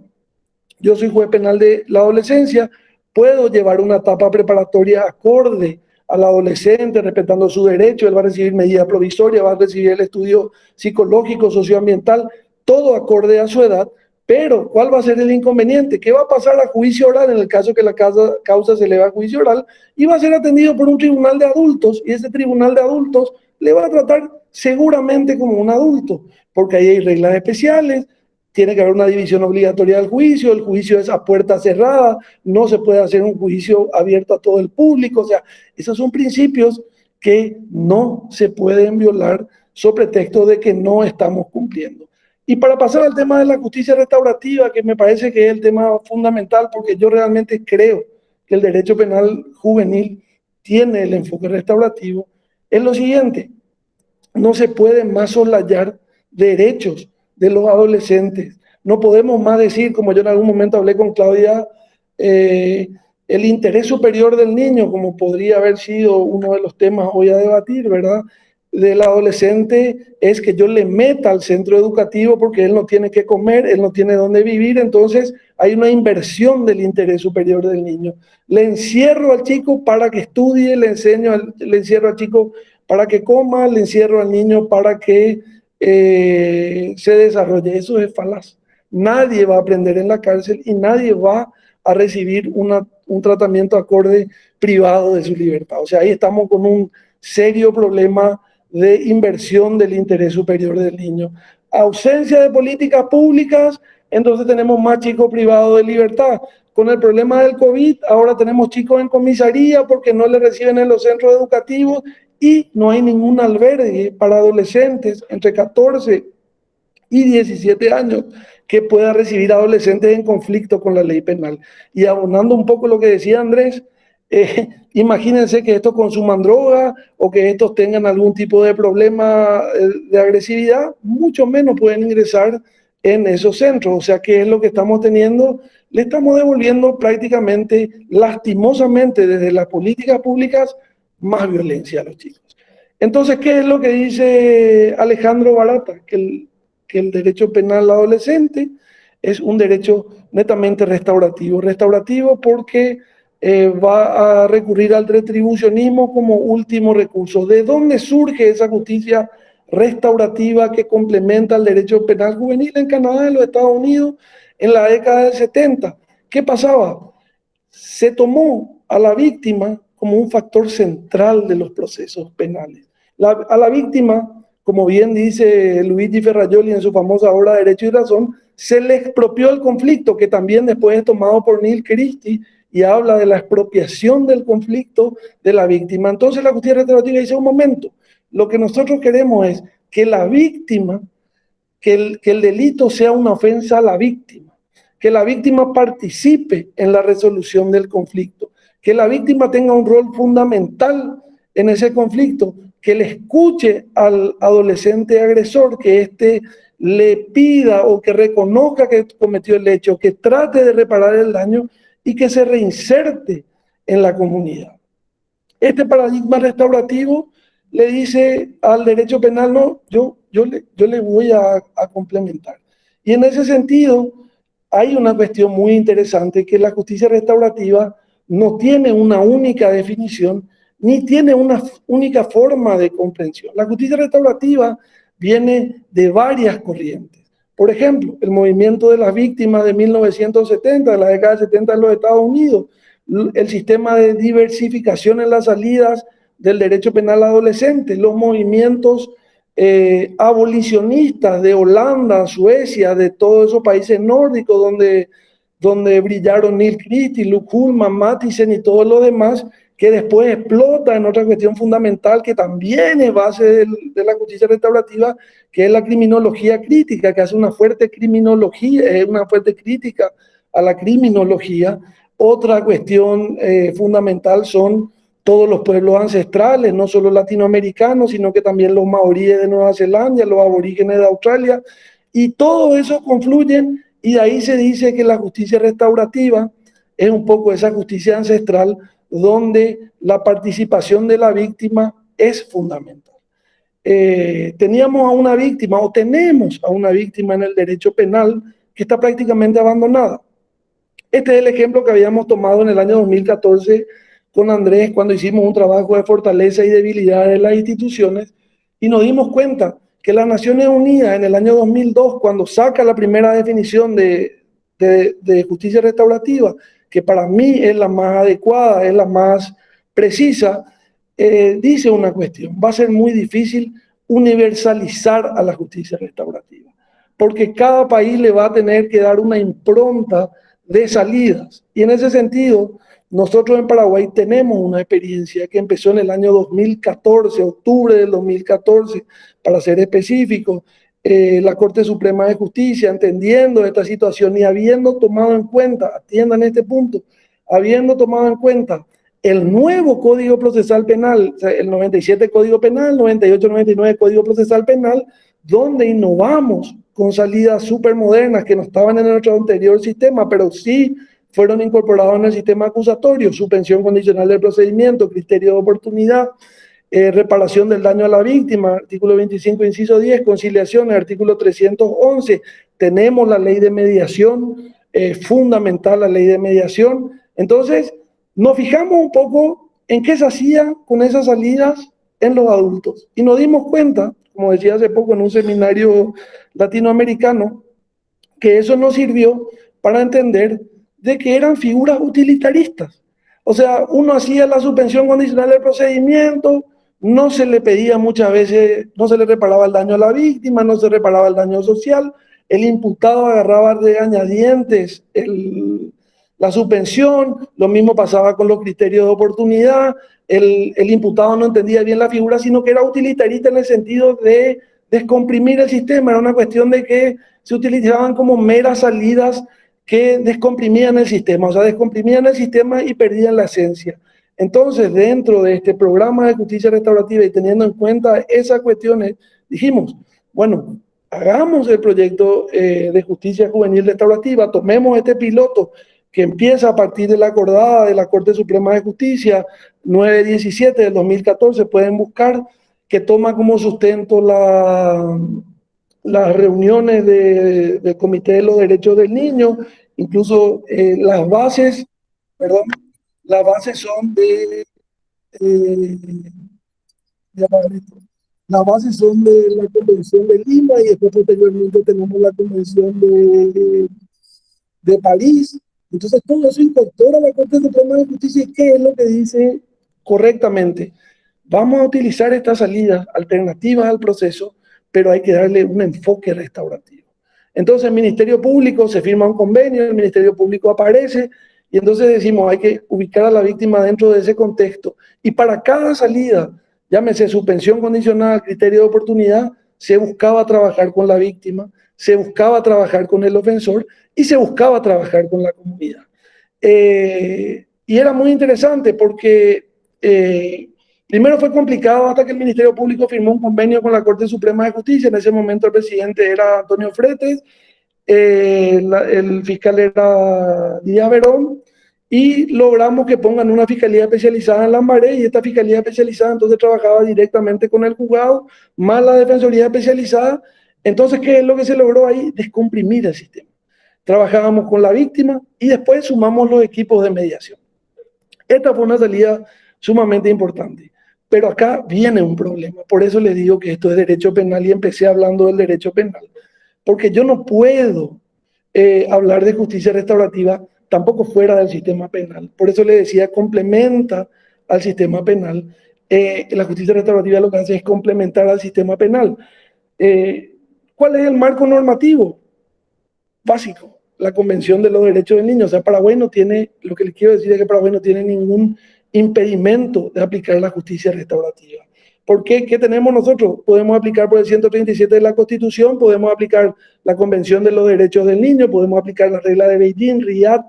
yo soy juez penal de la adolescencia, puedo llevar una etapa preparatoria acorde al adolescente, respetando su derecho, él va a recibir medidas provisorias, va a recibir el estudio psicológico, socioambiental, todo acorde a su edad, pero ¿cuál va a ser el inconveniente? ¿Qué va a pasar a juicio oral en el caso que la causa se eleve a juicio oral? Y va a ser atendido por un tribunal de adultos, y ese tribunal de adultos le va a tratar seguramente como un adulto, porque ahí hay reglas especiales, tiene que haber una división obligatoria del juicio, el juicio es a puerta cerrada, no se puede hacer un juicio abierto a todo el público, o sea, esos son principios que no se pueden violar sobre pretexto de que no estamos cumpliendo. Y para pasar al tema de la justicia restaurativa, que me parece que es el tema fundamental, porque yo realmente creo que el derecho penal juvenil tiene el enfoque restaurativo, es lo siguiente: no se pueden más soslayar derechos de los adolescentes. No podemos más decir, como yo en algún momento hablé con Claudia, el interés superior del niño, como podría haber sido uno de los temas hoy a debatir, ¿verdad? Del adolescente es que yo le meta al centro educativo porque él no tiene qué comer, él no tiene dónde vivir, entonces hay una inversión del interés superior del niño. Le encierro al chico para que estudie, le encierro al chico para que coma, le encierro al niño para que se desarrolle. Eso es falaz. Nadie va a aprender en la cárcel y nadie va a recibir un tratamiento acorde privado de su libertad. O sea, ahí estamos con un serio problema de inversión del interés superior del niño. Ausencia de políticas públicas, entonces tenemos más chicos privados de libertad. Con el problema del COVID, ahora tenemos chicos en comisaría porque no le reciben en los centros educativos y no hay ningún albergue para adolescentes entre 14 y 17 años que pueda recibir adolescentes en conflicto con la ley penal. Y abonando un poco lo que decía Andrés, imagínense que estos consuman droga o que estos tengan algún tipo de problema de agresividad, mucho menos pueden ingresar en esos centros. O sea, ¿qué es lo que estamos teniendo? Le estamos devolviendo prácticamente, lastimosamente, desde las políticas públicas, más violencia a los chicos. Entonces, ¿qué es lo que dice Alejandro Barata? Que el derecho penal adolescente es un derecho netamente restaurativo. Restaurativo porque va a recurrir al retribucionismo como último recurso. ¿De dónde surge esa justicia restaurativa que complementa el derecho penal juvenil en Canadá y en los Estados Unidos en la década del 70? ¿Qué pasaba? Se tomó a la víctima como un factor central de los procesos penales. A la víctima, como bien dice Luigi Ferrajoli en su famosa obra Derecho y Razón, se le expropió el conflicto, que también después es tomado por Neil Christie y habla de la expropiación del conflicto de la víctima. Entonces la justicia restaurativa dice, un momento, lo que nosotros queremos es que la víctima, que el delito sea una ofensa a la víctima, que la víctima participe en la resolución del conflicto, que la víctima tenga un rol fundamental en ese conflicto, que le escuche al adolescente agresor, que éste le pida o que reconozca que cometió el hecho, que trate de reparar el daño y que se reinserte en la comunidad. Este paradigma restaurativo le dice al derecho penal, no, yo le voy a complementar. Y en ese sentido, hay una cuestión muy interesante, que la justicia restaurativa no tiene una única definición, ni tiene una única forma de comprensión. La justicia restaurativa viene de varias corrientes. Por ejemplo, el movimiento de las víctimas de 1970, de la década de 70 en los Estados Unidos, el sistema de diversificación en las salidas del derecho penal adolescente, los movimientos abolicionistas de Holanda, Suecia, de todos esos países nórdicos donde brillaron Neil Christie, Luke Hullman, Mathisen y todos los demás, que después explota en otra cuestión fundamental que también es base de la justicia restaurativa, que es la criminología crítica, que hace una fuerte criminología, una fuerte crítica a la criminología. Otra cuestión fundamental son todos los pueblos ancestrales, no solo latinoamericanos, sino que también los maoríes de Nueva Zelanda, los aborígenes de Australia, y todo eso confluyen, y de ahí se dice que la justicia restaurativa es un poco esa justicia ancestral donde la participación de la víctima es fundamental. Teníamos a una víctima, o tenemos a una víctima en el derecho penal que está prácticamente abandonada. Este es el ejemplo que habíamos tomado en el año 2014 con Andrés cuando hicimos un trabajo de fortaleza y debilidad de las instituciones, y nos dimos cuenta que las Naciones Unidas en el año 2002, cuando saca la primera definición de justicia restaurativa, que para mí es la más adecuada, es la más precisa, dice una cuestión: va a ser muy difícil universalizar a la justicia restaurativa, porque cada país le va a tener que dar una impronta de salidas. Y en ese sentido, nosotros en Paraguay tenemos una experiencia que empezó en el año 2014, octubre del 2014, para ser específico. La Corte Suprema de Justicia, entendiendo esta situación y habiendo tomado en cuenta, atiendan este punto, habiendo tomado en cuenta el nuevo Código Procesal Penal, o sea, el 97 Código Penal, 98-99 Código Procesal Penal, donde innovamos con salidas súper modernas que no estaban en nuestro anterior sistema, pero sí fueron incorporados en el sistema acusatorio: suspensión condicional del procedimiento, criterio de oportunidad, reparación del daño a la víctima, artículo 25, inciso 10, conciliación, artículo 311. Tenemos la ley de mediación, fundamental la ley de mediación. Entonces, nos fijamos un poco en qué se hacía con esas salidas en los adultos y nos dimos cuenta, como decía hace poco en un seminario latinoamericano, que eso nos sirvió para entender de que eran figuras utilitaristas. O sea, uno hacía la suspensión condicional del procedimiento, no se le pedía muchas veces, no se le reparaba el daño a la víctima, no se reparaba el daño social, el imputado agarraba de regañadientes la suspensión, lo mismo pasaba con los criterios de oportunidad, el imputado no entendía bien la figura, sino que era utilitarista en el sentido de descomprimir el sistema. Era una cuestión de que se utilizaban como meras salidas que descomprimían el sistema, o sea, descomprimían el sistema y perdían la esencia. Entonces, dentro de este programa de justicia restaurativa y teniendo en cuenta esas cuestiones, dijimos, bueno, hagamos el proyecto de justicia juvenil restaurativa, tomemos este piloto que empieza a partir de la acordada de la Corte Suprema de Justicia 917 del 2014, pueden buscar, que toma como sustento las reuniones del Comité de los Derechos del Niño, incluso las bases son las bases son de la Convención de Lima, y después posteriormente tenemos la Convención de París. Entonces todo eso incorpora la Corte Suprema de Justicia. ¿Y qué es lo que dice correctamente? Vamos a utilizar estas salidas alternativas al proceso, pero hay que darle un enfoque restaurativo. Entonces el Ministerio Público, se firma un convenio, el Ministerio Público aparece, y entonces decimos, hay que ubicar a la víctima dentro de ese contexto. Y para cada salida, llámese suspensión condicional, criterio de oportunidad, se buscaba trabajar con la víctima, se buscaba trabajar con el ofensor y se buscaba trabajar con la comunidad. Y era muy interesante porque primero fue complicado hasta que el Ministerio Público firmó un convenio con la Corte Suprema de Justicia. En ese momento el presidente era Antonio Fretes, el fiscal era Díaz Verón, y logramos que pongan una fiscalía especializada en Lambaré, y esta fiscalía especializada entonces trabajaba directamente con el juzgado, más la defensoría especializada. Entonces, ¿qué es lo que se logró ahí? Descomprimir el sistema. Trabajábamos con la víctima y después sumamos los equipos de mediación. Esta fue una salida sumamente importante. Pero acá viene un problema. Por eso les digo que esto es derecho penal y empecé hablando del derecho penal. Porque yo no puedo hablar de justicia restaurativa tampoco fuera del sistema penal. Por eso le decía, complementa al sistema penal. La justicia restaurativa lo que hace es complementar al sistema penal. ¿Cuál es el marco normativo? Básico, la Convención de los Derechos del Niño. O sea, Paraguay no tiene, lo que les quiero decir es que Paraguay no tiene ningún impedimento de aplicar la justicia restaurativa. ¿Por qué? ¿Qué tenemos nosotros? Podemos aplicar por el 137 de la Constitución, podemos aplicar la Convención de los Derechos del Niño, podemos aplicar las reglas de Beijing, Riyadh,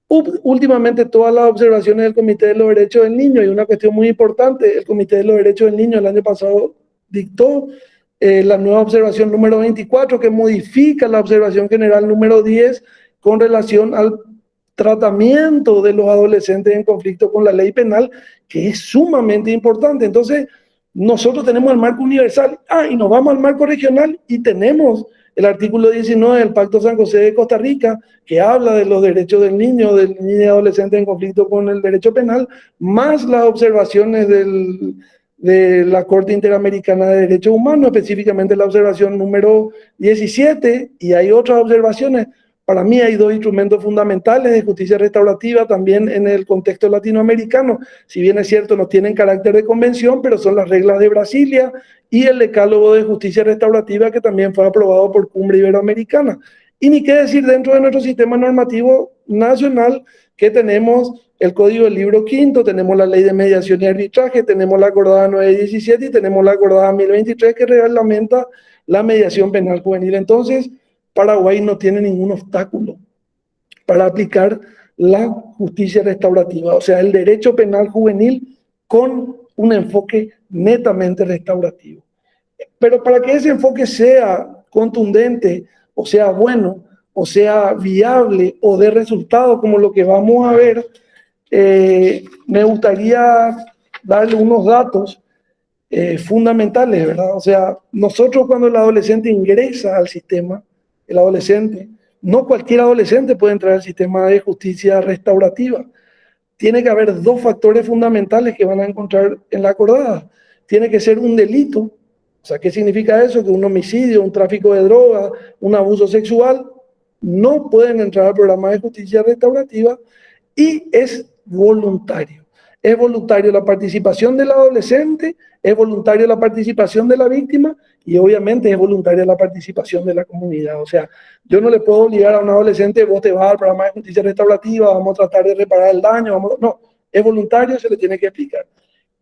últimamente todas las observaciones del Comité de los Derechos del Niño. Y una cuestión muy importante, el Comité de los Derechos del Niño el año pasado dictó la nueva observación número 24, que modifica la observación general número 10 con relación al tratamiento de los adolescentes en conflicto con la ley penal, que es sumamente importante. Entonces, nosotros tenemos el marco universal, y nos vamos al marco regional y tenemos el artículo 19 del Pacto San José de Costa Rica, que habla de los derechos del niño y adolescente en conflicto con el derecho penal, más las observaciones de la Corte Interamericana de Derechos Humanos, específicamente la observación número 17, y hay otras observaciones. Para mí hay dos instrumentos fundamentales de justicia restaurativa también en el contexto latinoamericano. Si bien es cierto, no tienen carácter de convención, pero son las reglas de Brasilia y el decálogo de justicia restaurativa que también fue aprobado por Cumbre Iberoamericana. Y ni qué decir dentro de nuestro sistema normativo nacional, que tenemos el Código del Libro Quinto, tenemos la Ley de Mediación y Arbitraje, tenemos la Acordada 917 y tenemos la Acordada 1023 que reglamenta la mediación penal juvenil. Entonces, Paraguay no tiene ningún obstáculo para aplicar la justicia restaurativa, o sea, el derecho penal juvenil con un enfoque netamente restaurativo. Pero para que ese enfoque sea contundente, o sea bueno, o sea viable, o dé resultado como lo que vamos a ver, me gustaría darle unos datos fundamentales, ¿verdad? O sea, nosotros cuando el adolescente ingresa al sistema, el adolescente, no cualquier adolescente puede entrar al sistema de justicia restaurativa. Tiene que haber dos factores fundamentales que van a encontrar en la acordada. Tiene que ser un delito. O sea, ¿qué significa eso? Que un homicidio, un tráfico de droga, un abuso sexual no pueden entrar al programa de justicia restaurativa, y es voluntario. Es voluntario la participación del adolescente, es voluntario la participación de la víctima y obviamente es voluntaria la participación de la comunidad. O sea, yo no le puedo obligar a un adolescente, vos te vas al programa de justicia restaurativa, vamos a tratar de reparar el daño, no, es voluntario, se le tiene que explicar.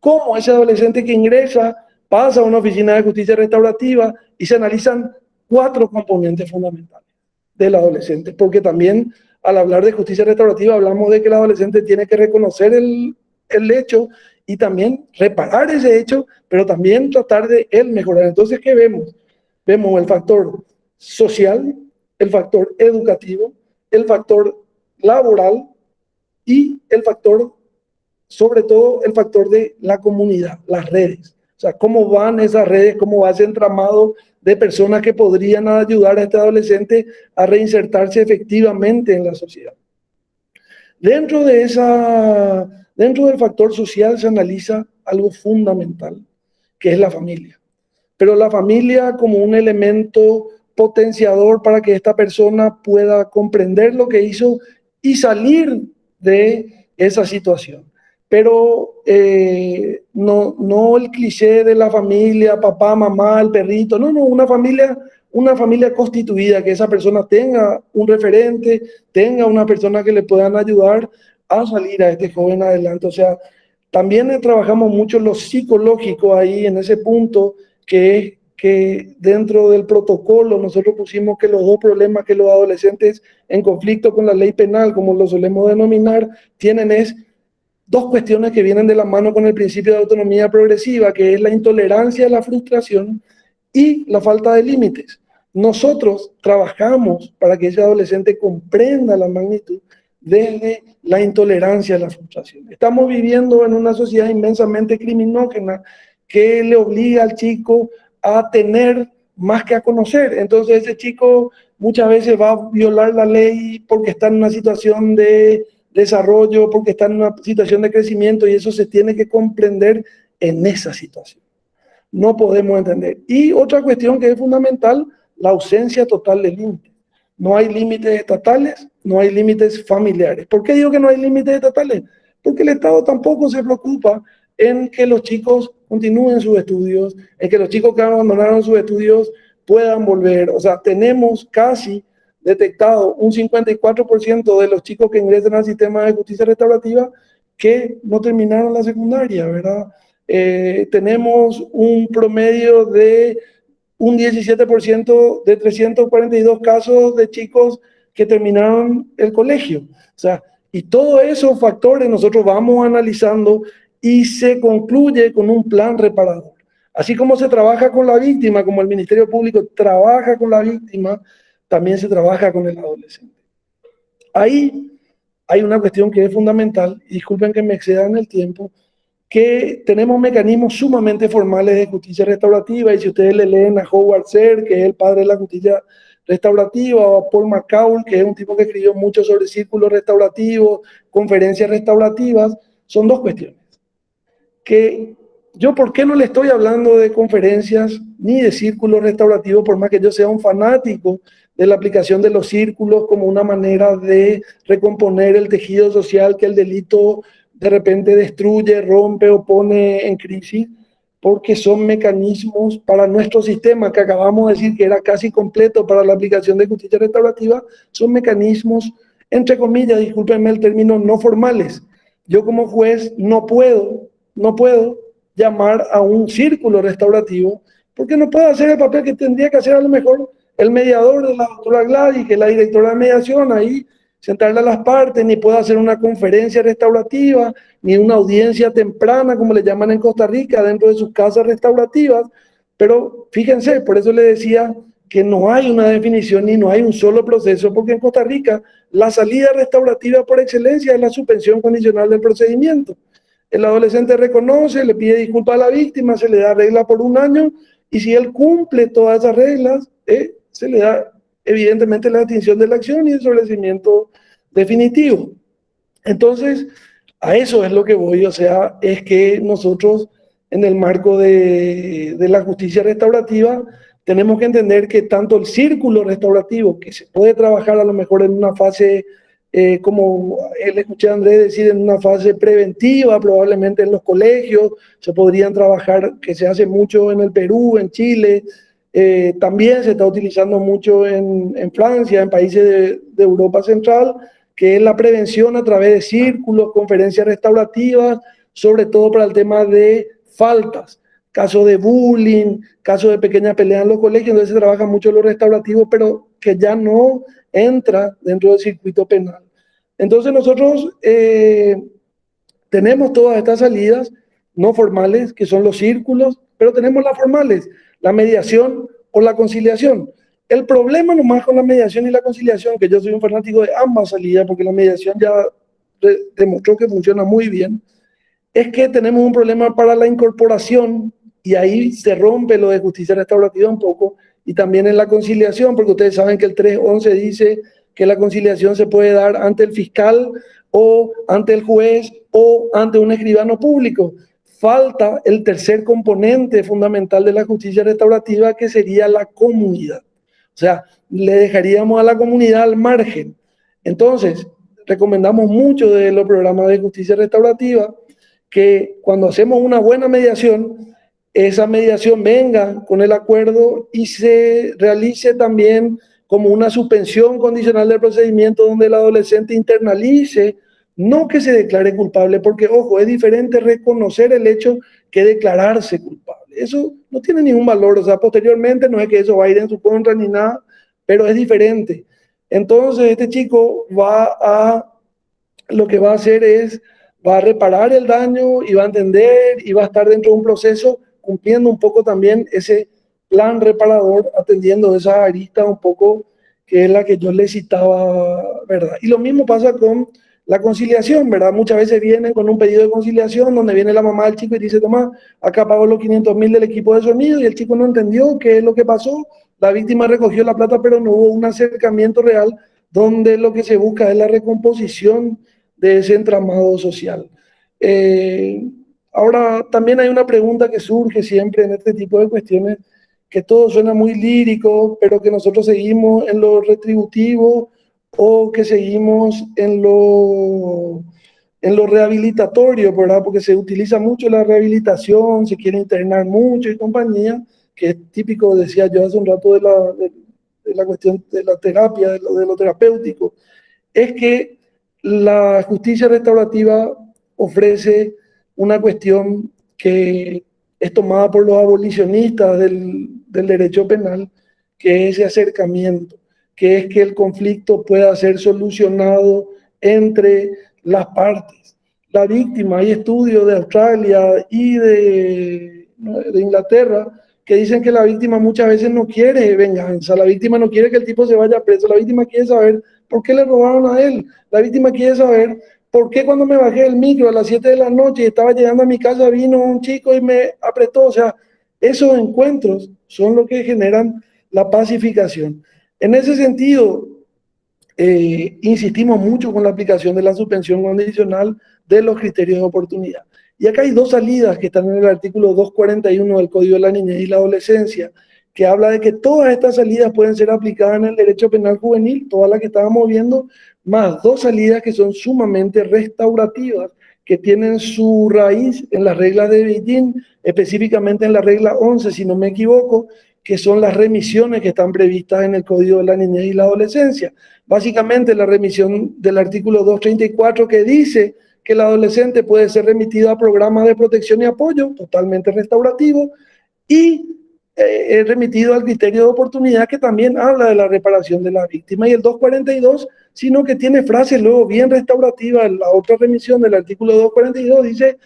¿Cómo ese adolescente que ingresa pasa a una oficina de justicia restaurativa y se analizan 4 componentes fundamentales del adolescente? Porque también al hablar de justicia restaurativa hablamos de que el adolescente tiene que reconocer el hecho y también reparar ese hecho, pero también tratar de él mejorar. Entonces, ¿qué vemos? Vemos el factor social, el factor educativo, el factor laboral y el factor, sobre todo, el factor de la comunidad, las redes. O sea, cómo van esas redes, cómo va ese entramado de personas que podrían ayudar a este adolescente a reinsertarse efectivamente en la sociedad. Dentro del factor social se analiza algo fundamental, que es la familia. Pero la familia como un elemento potenciador para que esta persona pueda comprender lo que hizo y salir de esa situación. Pero no el cliché de la familia, papá, mamá, el perrito, no, una familia constituida, que esa persona tenga un referente, tenga una persona que le puedan ayudar a salir a este joven adelante. O sea, también trabajamos mucho lo psicológico ahí en ese punto, que es que dentro del protocolo nosotros pusimos que los dos problemas que los adolescentes en conflicto con la ley penal, como lo solemos denominar, tienen es dos cuestiones que vienen de la mano con el principio de autonomía progresiva, que es la intolerancia a la frustración y la falta de límites. Nosotros trabajamos para que ese adolescente comprenda la magnitud desde la intolerancia a la frustración. Estamos viviendo en una sociedad inmensamente criminógena que le obliga al chico a tener más que a conocer. Entonces ese chico muchas veces va a violar la ley porque está en una situación de desarrollo, porque está en una situación de crecimiento, y eso se tiene que comprender en esa situación. No podemos entender. Y otra cuestión que es fundamental, la ausencia total de límites. No hay límites estatales, no hay límites familiares. ¿Por qué digo que no hay límites estatales? Porque el Estado tampoco se preocupa en que los chicos continúen sus estudios, en que los chicos que abandonaron sus estudios puedan volver. O sea, tenemos casi detectado un 54% de los chicos que ingresan al sistema de justicia restaurativa que no terminaron la secundaria, ¿verdad? tenemos un promedio de un 17% de 342 casos de chicos que terminaron el colegio. O sea, y todos esos factores nosotros vamos analizando y se concluye con un plan reparador. Así como se trabaja con la víctima, como el Ministerio Público trabaja con la víctima, también se trabaja con el adolescente. Ahí hay una cuestión que es fundamental, y disculpen que me exceda en el tiempo, que tenemos mecanismos sumamente formales de justicia restaurativa, y si ustedes le leen a Howard Serr, que es el padre de la justicia restaurativa, o a Paul McCall, que es un tipo que escribió mucho sobre círculos restaurativos, conferencias restaurativas, son dos cuestiones. Que yo, ¿por qué no le estoy hablando de conferencias ni de círculos restaurativos, por más que yo sea un fanático de la aplicación de los círculos como una manera de recomponer el tejido social que el delito de repente destruye, rompe o pone en crisis? Porque son mecanismos para nuestro sistema, que acabamos de decir que era casi completo para la aplicación de justicia restaurativa, son mecanismos, entre comillas, discúlpenme el término, no formales. Yo como juez no puedo llamar a un círculo restaurativo, porque no puedo hacer el papel que tendría que hacer a lo mejor el mediador de la doctora Gladys, que es la directora de mediación, ahí sentarle a las partes, ni puedo hacer una conferencia restaurativa, ni una audiencia temprana, como le llaman en Costa Rica, dentro de sus casas restaurativas. Pero fíjense, por eso le decía que no hay una definición ni no hay un solo proceso, porque en Costa Rica la salida restaurativa por excelencia es la suspensión condicional del procedimiento. El adolescente reconoce, le pide disculpas a la víctima, se le da regla por 1 año, y si él cumple todas esas reglas, se le da evidentemente la extinción de la acción y el establecimiento definitivo. Entonces, a eso es lo que voy, o sea, es que nosotros en el marco de la justicia restaurativa tenemos que entender que tanto el círculo restaurativo, que se puede trabajar a lo mejor en una fase, como le escuché a Andrés decir, en una fase preventiva, probablemente en los colegios, se podrían trabajar, que se hace mucho en el Perú, en Chile, también se está utilizando mucho en Francia, en países de Europa Central, que es la prevención a través de círculos, conferencias restaurativas, sobre todo para el tema de faltas, casos de bullying, casos de pequeñas peleas en los colegios, entonces se trabaja mucho lo restaurativo, pero que ya no entra dentro del circuito penal. Entonces nosotros tenemos todas estas salidas no formales, que son los círculos, pero tenemos las formales, la mediación o la conciliación. El problema nomás con la mediación y la conciliación, que yo soy un fanático de ambas salidas, porque la mediación ya demostró que funciona muy bien, es que tenemos un problema para la incorporación, y ahí se rompe lo de justicia restaurativa un poco, y también en la conciliación, porque ustedes saben que el 311 dice que la conciliación se puede dar ante el fiscal o ante el juez o ante un escribano público. Falta el tercer componente fundamental de la justicia restaurativa, que sería la comunidad. O sea, le dejaríamos a la comunidad al margen. Entonces, recomendamos mucho de los programas de justicia restaurativa que cuando hacemos una buena mediación, esa mediación venga con el acuerdo y se realice también como una suspensión condicional del procedimiento, donde el adolescente internalice, no que se declare culpable, porque, ojo, es diferente reconocer el hecho que declararse culpable. Eso no tiene ningún valor, o sea, posteriormente no es que eso va a ir en su contra ni nada, pero es diferente. Entonces, este chico lo que va a hacer es, va a reparar el daño y va a entender y va a estar dentro de un proceso cumpliendo un poco también ese plan reparador, atendiendo esa arista un poco que es la que yo le citaba, ¿verdad? Y lo mismo pasa con la conciliación, ¿verdad? Muchas veces vienen con un pedido de conciliación donde viene la mamá del chico y dice, toma, acá pagó los 500.000 del equipo de sonido, y el chico no entendió qué es lo que pasó, la víctima recogió la plata, pero no hubo un acercamiento real donde lo que se busca es la recomposición de ese entramado social. Ahora, también hay una pregunta que surge siempre en este tipo de cuestiones, que todo suena muy lírico, pero que nosotros seguimos en lo retributivo o que seguimos en lo rehabilitatorio, ¿verdad? Porque se utiliza mucho la rehabilitación, se quiere internar mucho y compañía, que es típico, decía yo hace un rato, de la cuestión de la terapia, de lo terapéutico. Es que la justicia restaurativa ofrece una cuestión que es tomada por los abolicionistas del derecho penal, que es ese acercamiento, que es que el conflicto pueda ser solucionado entre las partes. La víctima, hay estudios de Australia y de Inglaterra que dicen que la víctima muchas veces no quiere venganza, la víctima no quiere que el tipo se vaya preso, la víctima quiere saber por qué le robaron a él, la víctima quiere saber por qué cuando me bajé del micro a las 7 de la noche y estaba llegando a mi casa vino un chico y me apretó. O sea, esos encuentros son lo que generan la pacificación. En ese sentido, insistimos mucho con la aplicación de la suspensión condicional de los criterios de oportunidad. Y acá hay dos salidas que están en el artículo 241 del Código de la Niñez y la Adolescencia, que habla de que todas estas salidas pueden ser aplicadas en el derecho penal juvenil, todas las que estábamos viendo, más dos salidas que son sumamente restaurativas, que tienen su raíz en las reglas de Beijing, específicamente en la regla 11, si no me equivoco, que son las remisiones que están previstas en el Código de la Niñez y la Adolescencia. Básicamente la remisión del artículo 234 que dice que el adolescente puede ser remitido a programas de protección y apoyo, totalmente restaurativo, y remitido al criterio de oportunidad que también habla de la reparación de la víctima. Y el 242, sino que tiene frases luego bien restaurativas. La otra remisión del artículo 242 dice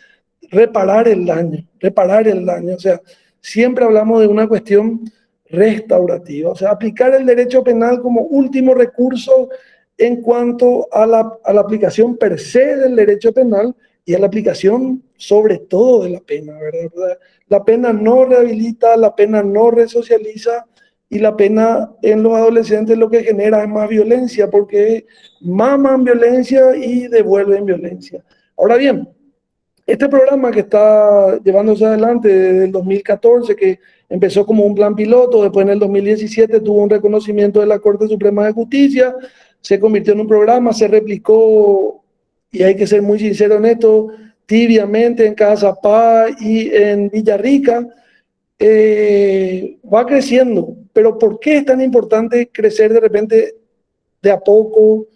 reparar el daño, reparar el daño. O sea, siempre hablamos de una cuestión restaurativa, o sea, aplicar el derecho penal como último recurso en cuanto a la aplicación per se del derecho penal y a la aplicación sobre todo de la pena, ¿verdad? La pena no rehabilita, la pena no resocializa y la pena en los adolescentes lo que genera es más violencia porque maman violencia y devuelven violencia. Ahora bien, este programa que está llevándose adelante desde el 2014, que empezó como un plan piloto, después en el 2017 tuvo un reconocimiento de la Corte Suprema de Justicia, se convirtió en un programa, se replicó, y hay que ser muy sincero en esto, tibiamente en Cazapá y en Villarrica, va creciendo. Pero ¿por qué es tan importante crecer de repente de a poco?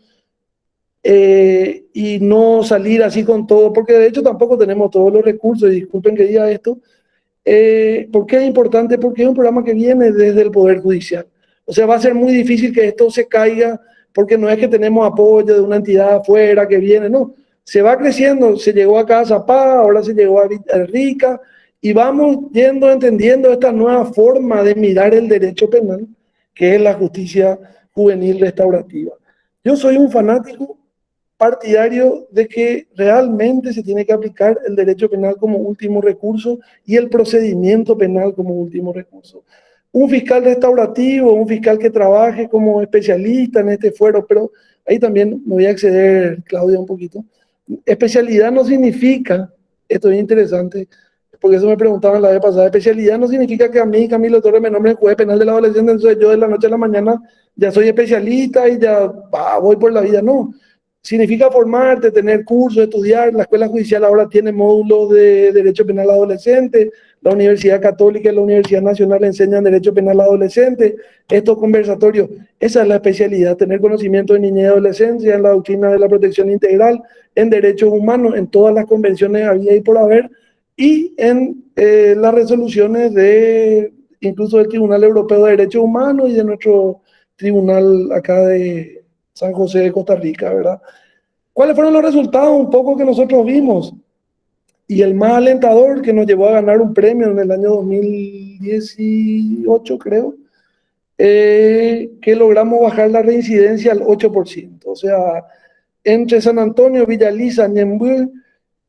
Y no salir así con todo, porque de hecho tampoco tenemos todos los recursos, y disculpen que diga esto. ¿Por qué es importante? Porque es un programa que viene desde el Poder Judicial. O sea, va a ser muy difícil que esto se caiga, porque no es que tenemos apoyo de una entidad afuera que viene, no. Se va creciendo, se llegó a Cazapá, ahora se llegó a Villarrica, y vamos yendo entendiendo esta nueva forma de mirar el derecho penal, que es la justicia juvenil restaurativa. Yo soy un fanático partidario de que realmente se tiene que aplicar el derecho penal como último recurso y el procedimiento penal como último recurso. Un fiscal restaurativo, un fiscal que trabaje como especialista en este fuero, pero ahí también me voy a acceder, Claudia, un poquito. Especialidad no significa, esto es interesante, porque eso me preguntaban la vez pasada, especialidad no significa que a mí, Camilo Torres, me nombren juez penal de la adolescencia, entonces yo de la noche a la mañana ya soy especialista y ya voy por la vida, no. Significa formarte, tener cursos, estudiar. La Escuela Judicial ahora tiene módulos de Derecho Penal Adolescente. La Universidad Católica y la Universidad Nacional enseñan Derecho Penal Adolescente. Estos conversatorios, esa es la especialidad, tener conocimiento de niñez y adolescencia, en la doctrina de la protección integral, en derechos humanos, en todas las convenciones había y por haber, y en las resoluciones de incluso del Tribunal Europeo de Derechos Humanos y de nuestro tribunal acá de San José de Costa Rica, ¿verdad? ¿Cuáles fueron los resultados un poco que nosotros vimos? Y el más alentador, que nos llevó a ganar un premio en el año 2018, creo, que logramos bajar la reincidencia al 8%. O sea, entre San Antonio, Villaliza, Ñemby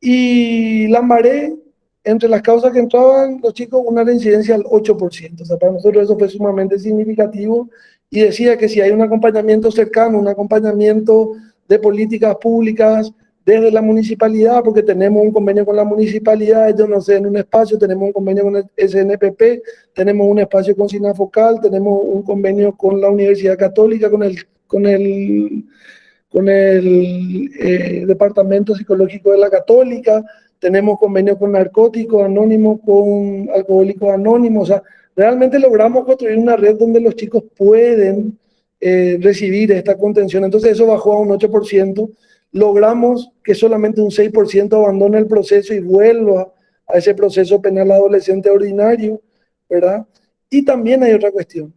y Lambaré, entre las causas que entraban los chicos, una reincidencia al 8%. O sea, para nosotros eso fue sumamente significativo. Y decía que si hay un acompañamiento cercano, un acompañamiento de políticas públicas desde la municipalidad, porque tenemos un convenio con la municipalidad, yo no sé, en un espacio, tenemos un convenio con el SNPP, tenemos un espacio con SINAFOCAL, tenemos un convenio con la Universidad Católica, con el Departamento Psicológico de la Católica, tenemos convenio con Narcóticos Anónimos, con Alcohólicos Anónimos. O sea, realmente logramos construir una red donde los chicos pueden recibir esta contención. Entonces eso bajó a un 8%. Logramos que solamente un 6% abandone el proceso y vuelva a ese proceso penal adolescente ordinario, ¿verdad? Y también hay otra cuestión.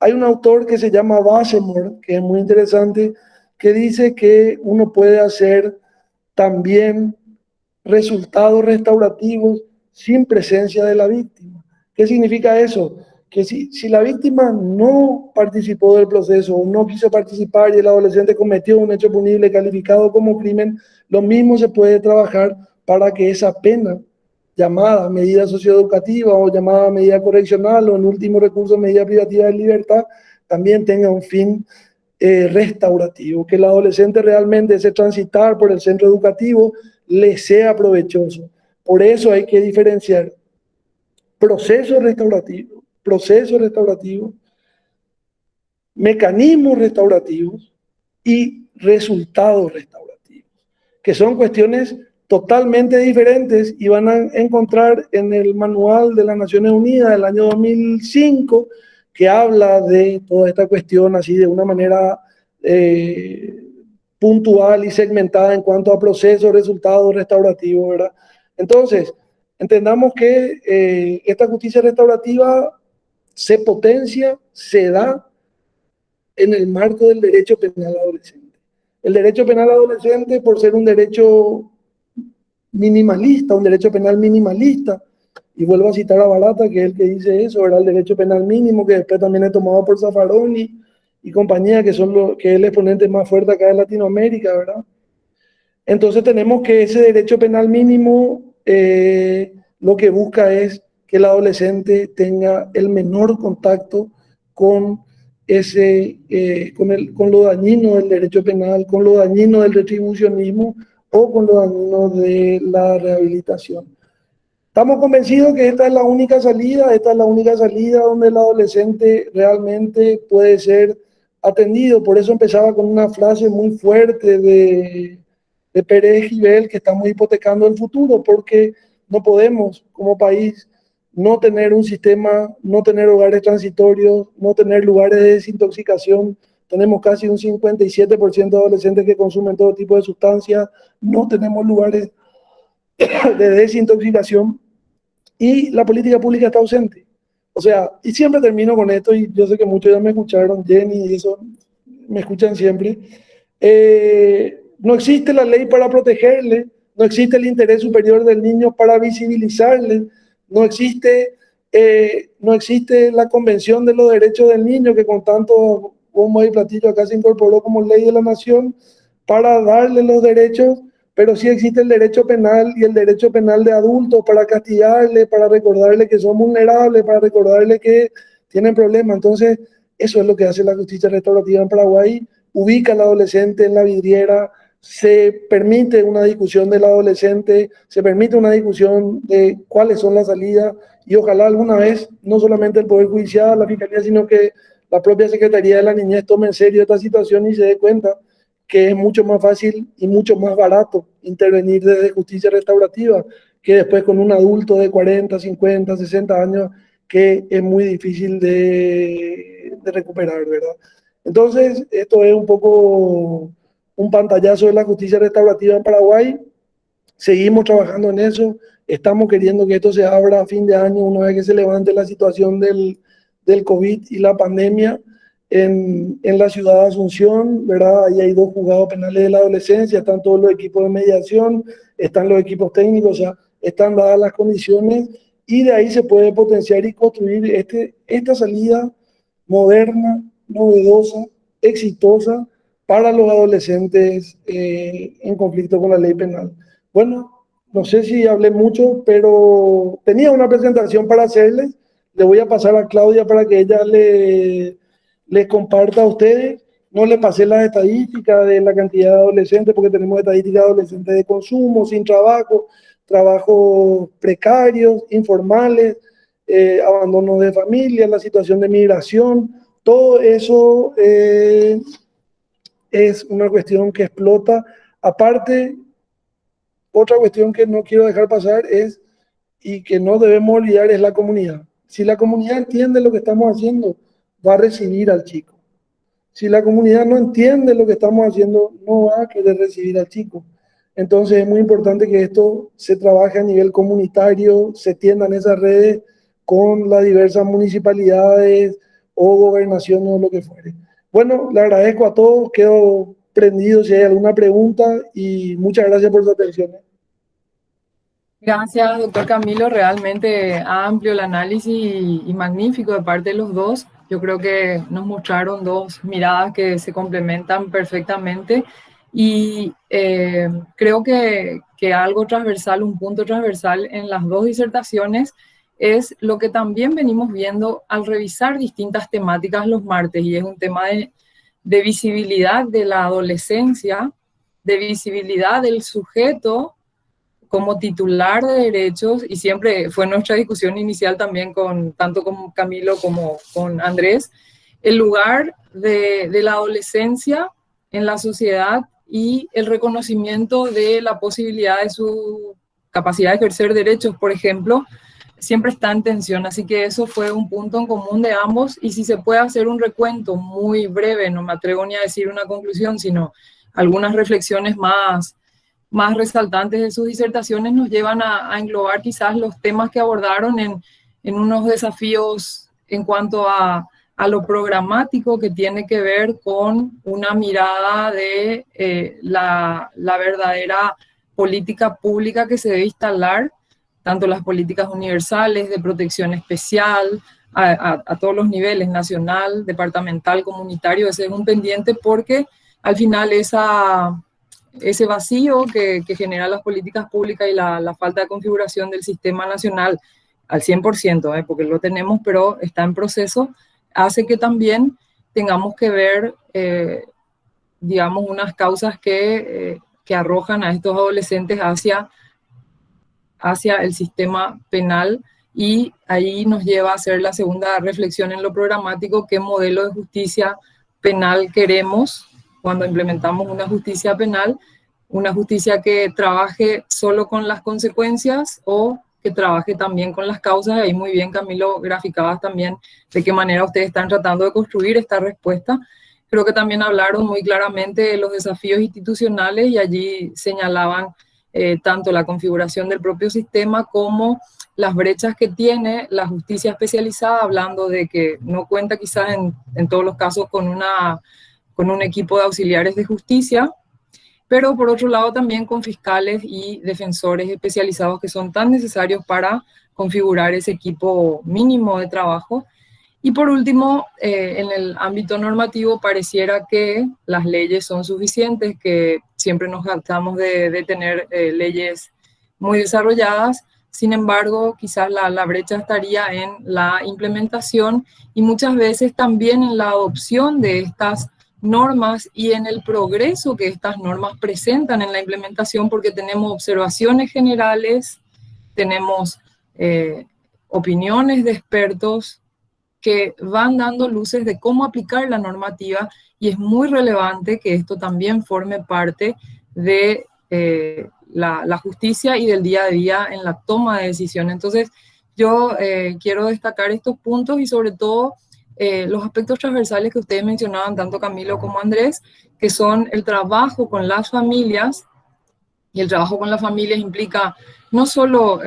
Hay un autor que se llama Bazemore, que es muy interesante, que dice que uno puede hacer también resultados restaurativos sin presencia de la víctima. ¿Qué significa eso? Que si la víctima no participó del proceso o no quiso participar y el adolescente cometió un hecho punible calificado como crimen, lo mismo se puede trabajar para que esa pena, llamada medida socioeducativa o llamada medida correccional o en último recurso medida privativa de libertad, también tenga un fin restaurativo, que el adolescente realmente ese transitar por el centro educativo le sea provechoso. Por eso hay que diferenciar procesos restaurativos, mecanismos restaurativos y resultados restaurativos, que son cuestiones totalmente diferentes y van a encontrar en el manual de las Naciones Unidas del año 2005 que habla de toda esta cuestión así de una manera puntual y segmentada en cuanto a procesos, resultados restaurativos, ¿verdad? Entonces, entendamos que esta justicia restaurativa se potencia, se da en el marco del derecho penal adolescente. El derecho penal adolescente, por ser un derecho minimalista, un derecho penal minimalista, y vuelvo a citar a Barata, que es el que dice eso, ¿verdad? El derecho penal mínimo, que después también es tomado por Zaffaroni y compañía, que es el exponente más fuerte acá en Latinoamérica, ¿verdad? Entonces tenemos que ese derecho penal mínimo lo que busca es que el adolescente tenga el menor contacto con con lo dañino del derecho penal, con lo dañino del retribucionismo o con lo dañino de la rehabilitación. Estamos convencidos que esta es la única salida donde el adolescente realmente puede ser atendido. Por eso empezaba con una frase muy fuerte de Pérez Gibel, que estamos hipotecando el futuro, porque no podemos como país no tener un sistema, no tener hogares transitorios, no tener lugares de desintoxicación. Tenemos casi un 57% de adolescentes que consumen todo tipo de sustancias, no tenemos lugares de desintoxicación y la política pública está ausente. O sea, y siempre termino con esto, y yo sé que muchos ya me escucharon, Jenny y eso, me escuchan siempre. No existe la ley para protegerle, no existe el interés superior del niño para visibilizarle, no existe, no existe la Convención de los Derechos del Niño, que con tanto bombo y platillo acá se incorporó como ley de la nación para darle los derechos, pero sí existe el derecho penal y el derecho penal de adultos para castigarle, para recordarle que son vulnerables, para recordarle que tienen problemas. Entonces, eso es lo que hace la justicia restaurativa en Paraguay, ubica al adolescente en la vidriera, se permite una discusión del adolescente, se permite una discusión de cuáles son las salidas y ojalá alguna vez no solamente el Poder Judicial, la Fiscalía, sino que la propia Secretaría de la Niñez tome en serio esta situación y se dé cuenta que es mucho más fácil y mucho más barato intervenir desde justicia restaurativa que después con un adulto de 40, 50, 60 años que es muy difícil de recuperar, ¿verdad? Entonces, esto es un poco un pantallazo de la justicia restaurativa en Paraguay. Seguimos trabajando en eso. Estamos queriendo que esto se abra a fin de año, una vez que se levante la situación del COVID y la pandemia en la ciudad de Asunción, ¿verdad? Ahí hay 2 juzgados penales de la adolescencia, están todos los equipos de mediación, están los equipos técnicos, o sea, están dadas las condiciones y de ahí se puede potenciar y construir esta salida moderna, novedosa, exitosa para los adolescentes en conflicto con la ley penal. Bueno, no sé si hablé mucho, pero tenía una presentación para hacerles. Le voy a pasar a Claudia para que ella les comparta a ustedes. No le pasé las estadísticas de la cantidad de adolescentes, porque tenemos estadísticas de adolescentes de consumo, sin trabajo, trabajos precarios, informales, abandono de familia, la situación de migración. Todo eso es una cuestión que explota. Aparte, otra cuestión que no quiero dejar pasar es, y que no debemos olvidar, es la comunidad. Si la comunidad entiende lo que estamos haciendo, va a recibir al chico. Si la comunidad no entiende lo que estamos haciendo, no va a querer recibir al chico. Entonces es muy importante que esto se trabaje a nivel comunitario, se tiendan esas redes con las diversas municipalidades o gobernaciones o lo que fuere. Bueno, le agradezco a todos, quedo prendido si hay alguna pregunta y muchas gracias por su atención. Gracias, doctor Camilo. Realmente amplio el análisis y magnífico de parte de los dos. Yo creo que nos mostraron dos miradas que se complementan perfectamente y creo que algo transversal, un punto transversal en las dos disertaciones es lo que también venimos viendo al revisar distintas temáticas los martes, y es un tema de visibilidad de la adolescencia, de visibilidad del sujeto como titular de derechos, y siempre fue nuestra discusión inicial también tanto con Camilo como con Andrés, el lugar de la adolescencia en la sociedad y el reconocimiento de la posibilidad de su capacidad de ejercer derechos, por ejemplo, siempre está en tensión. Así que eso fue un punto en común de ambos, y si se puede hacer un recuento muy breve, no me atrevo ni a decir una conclusión, sino algunas reflexiones más resaltantes de sus disertaciones nos llevan a englobar quizás los temas que abordaron en unos desafíos en cuanto a lo programático, que tiene que ver con una mirada de la verdadera política pública que se debe instalar, tanto las políticas universales de protección especial, a todos los niveles, nacional, departamental, comunitario. Ese es un pendiente porque al final ese vacío que generan las políticas públicas y la falta de configuración del sistema nacional al 100%, porque lo tenemos, pero está en proceso, hace que también tengamos que ver, digamos, unas causas que arrojan a estos adolescentes hacia el sistema penal, y ahí nos lleva a hacer la segunda reflexión en lo programático: qué modelo de justicia penal queremos cuando implementamos una justicia penal, una justicia que trabaje solo con las consecuencias o que trabaje también con las causas. Ahí muy bien, Camilo, graficabas también de qué manera ustedes están tratando de construir esta respuesta. Creo que también hablaron muy claramente de los desafíos institucionales, y allí señalaban tanto la configuración del propio sistema como las brechas que tiene la justicia especializada, hablando de que no cuenta quizás en todos los casos con un equipo de auxiliares de justicia, pero por otro lado también con fiscales y defensores especializados que son tan necesarios para configurar ese equipo mínimo de trabajo. Y por último, en el ámbito normativo pareciera que las leyes son suficientes, que siempre nos jactamos de tener leyes muy desarrolladas. Sin embargo, quizás la brecha estaría en la implementación y muchas veces también en la adopción de estas normas y en el progreso que estas normas presentan en la implementación, porque tenemos observaciones generales, tenemos opiniones de expertos que van dando luces de cómo aplicar la normativa, y es muy relevante que esto también forme parte de la justicia y del día a día en la toma de decisiones. Entonces, yo quiero destacar estos puntos y sobre todo los aspectos transversales que ustedes mencionaban, tanto Camilo como Andrés, que son el trabajo con las familias, y el trabajo con las familias implica no solo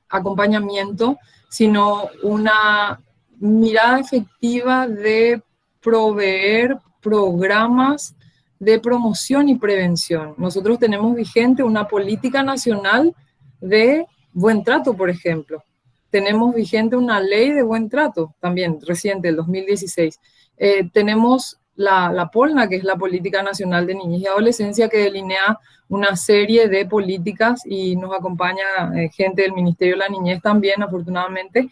acompañamiento, sino una mirada efectiva de proveer programas de promoción y prevención. Nosotros tenemos vigente una política nacional de buen trato, por ejemplo. Tenemos vigente una ley de buen trato, también reciente, el 2016. Tenemos la POLNA, que es la Política Nacional de Niñez y Adolescencia, que delinea una serie de políticas, y nos acompaña gente del Ministerio de la Niñez también, afortunadamente.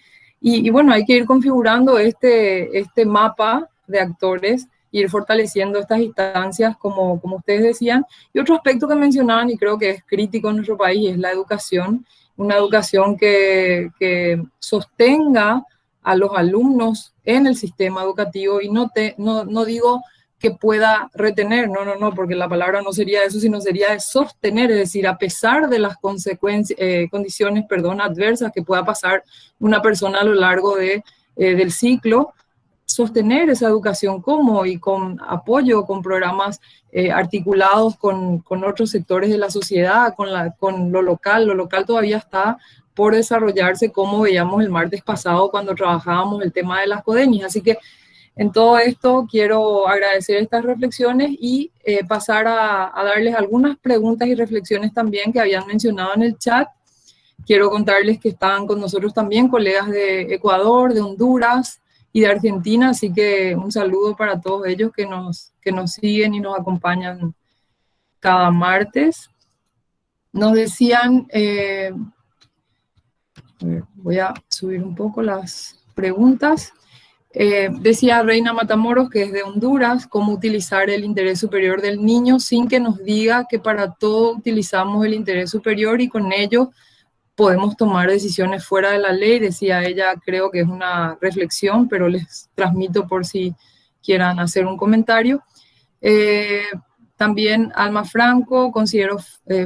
Y bueno, hay que ir configurando este mapa de actores, ir fortaleciendo estas instancias, como ustedes decían. Y otro aspecto que mencionaban, y creo que es crítico en nuestro país, es la educación. Una educación que sostenga a los alumnos en el sistema educativo, y no digo que pueda retener, no, porque la palabra no sería eso, sino sería de sostener, es decir, a pesar de las condiciones adversas que pueda pasar una persona a lo largo del ciclo, sostener esa educación como y con apoyo, con programas articulados con otros sectores de la sociedad, con lo local. Lo local todavía está por desarrollarse, como veíamos el martes pasado cuando trabajábamos el tema de las CODENIs. Así que en todo esto quiero agradecer estas reflexiones y pasar a darles algunas preguntas y reflexiones también que habían mencionado en el chat. Quiero contarles que están con nosotros también colegas de Ecuador, de Honduras y de Argentina, así que un saludo para todos ellos que nos siguen y nos acompañan cada martes. Nos decían, voy a subir un poco las preguntas. Decía Reina Matamoros, que es de Honduras, cómo utilizar el interés superior del niño sin que nos diga que para todo utilizamos el interés superior y con ello podemos tomar decisiones fuera de la ley. Decía ella, creo que es una reflexión, pero les transmito por si quieran hacer un comentario. También Alma Franco, considero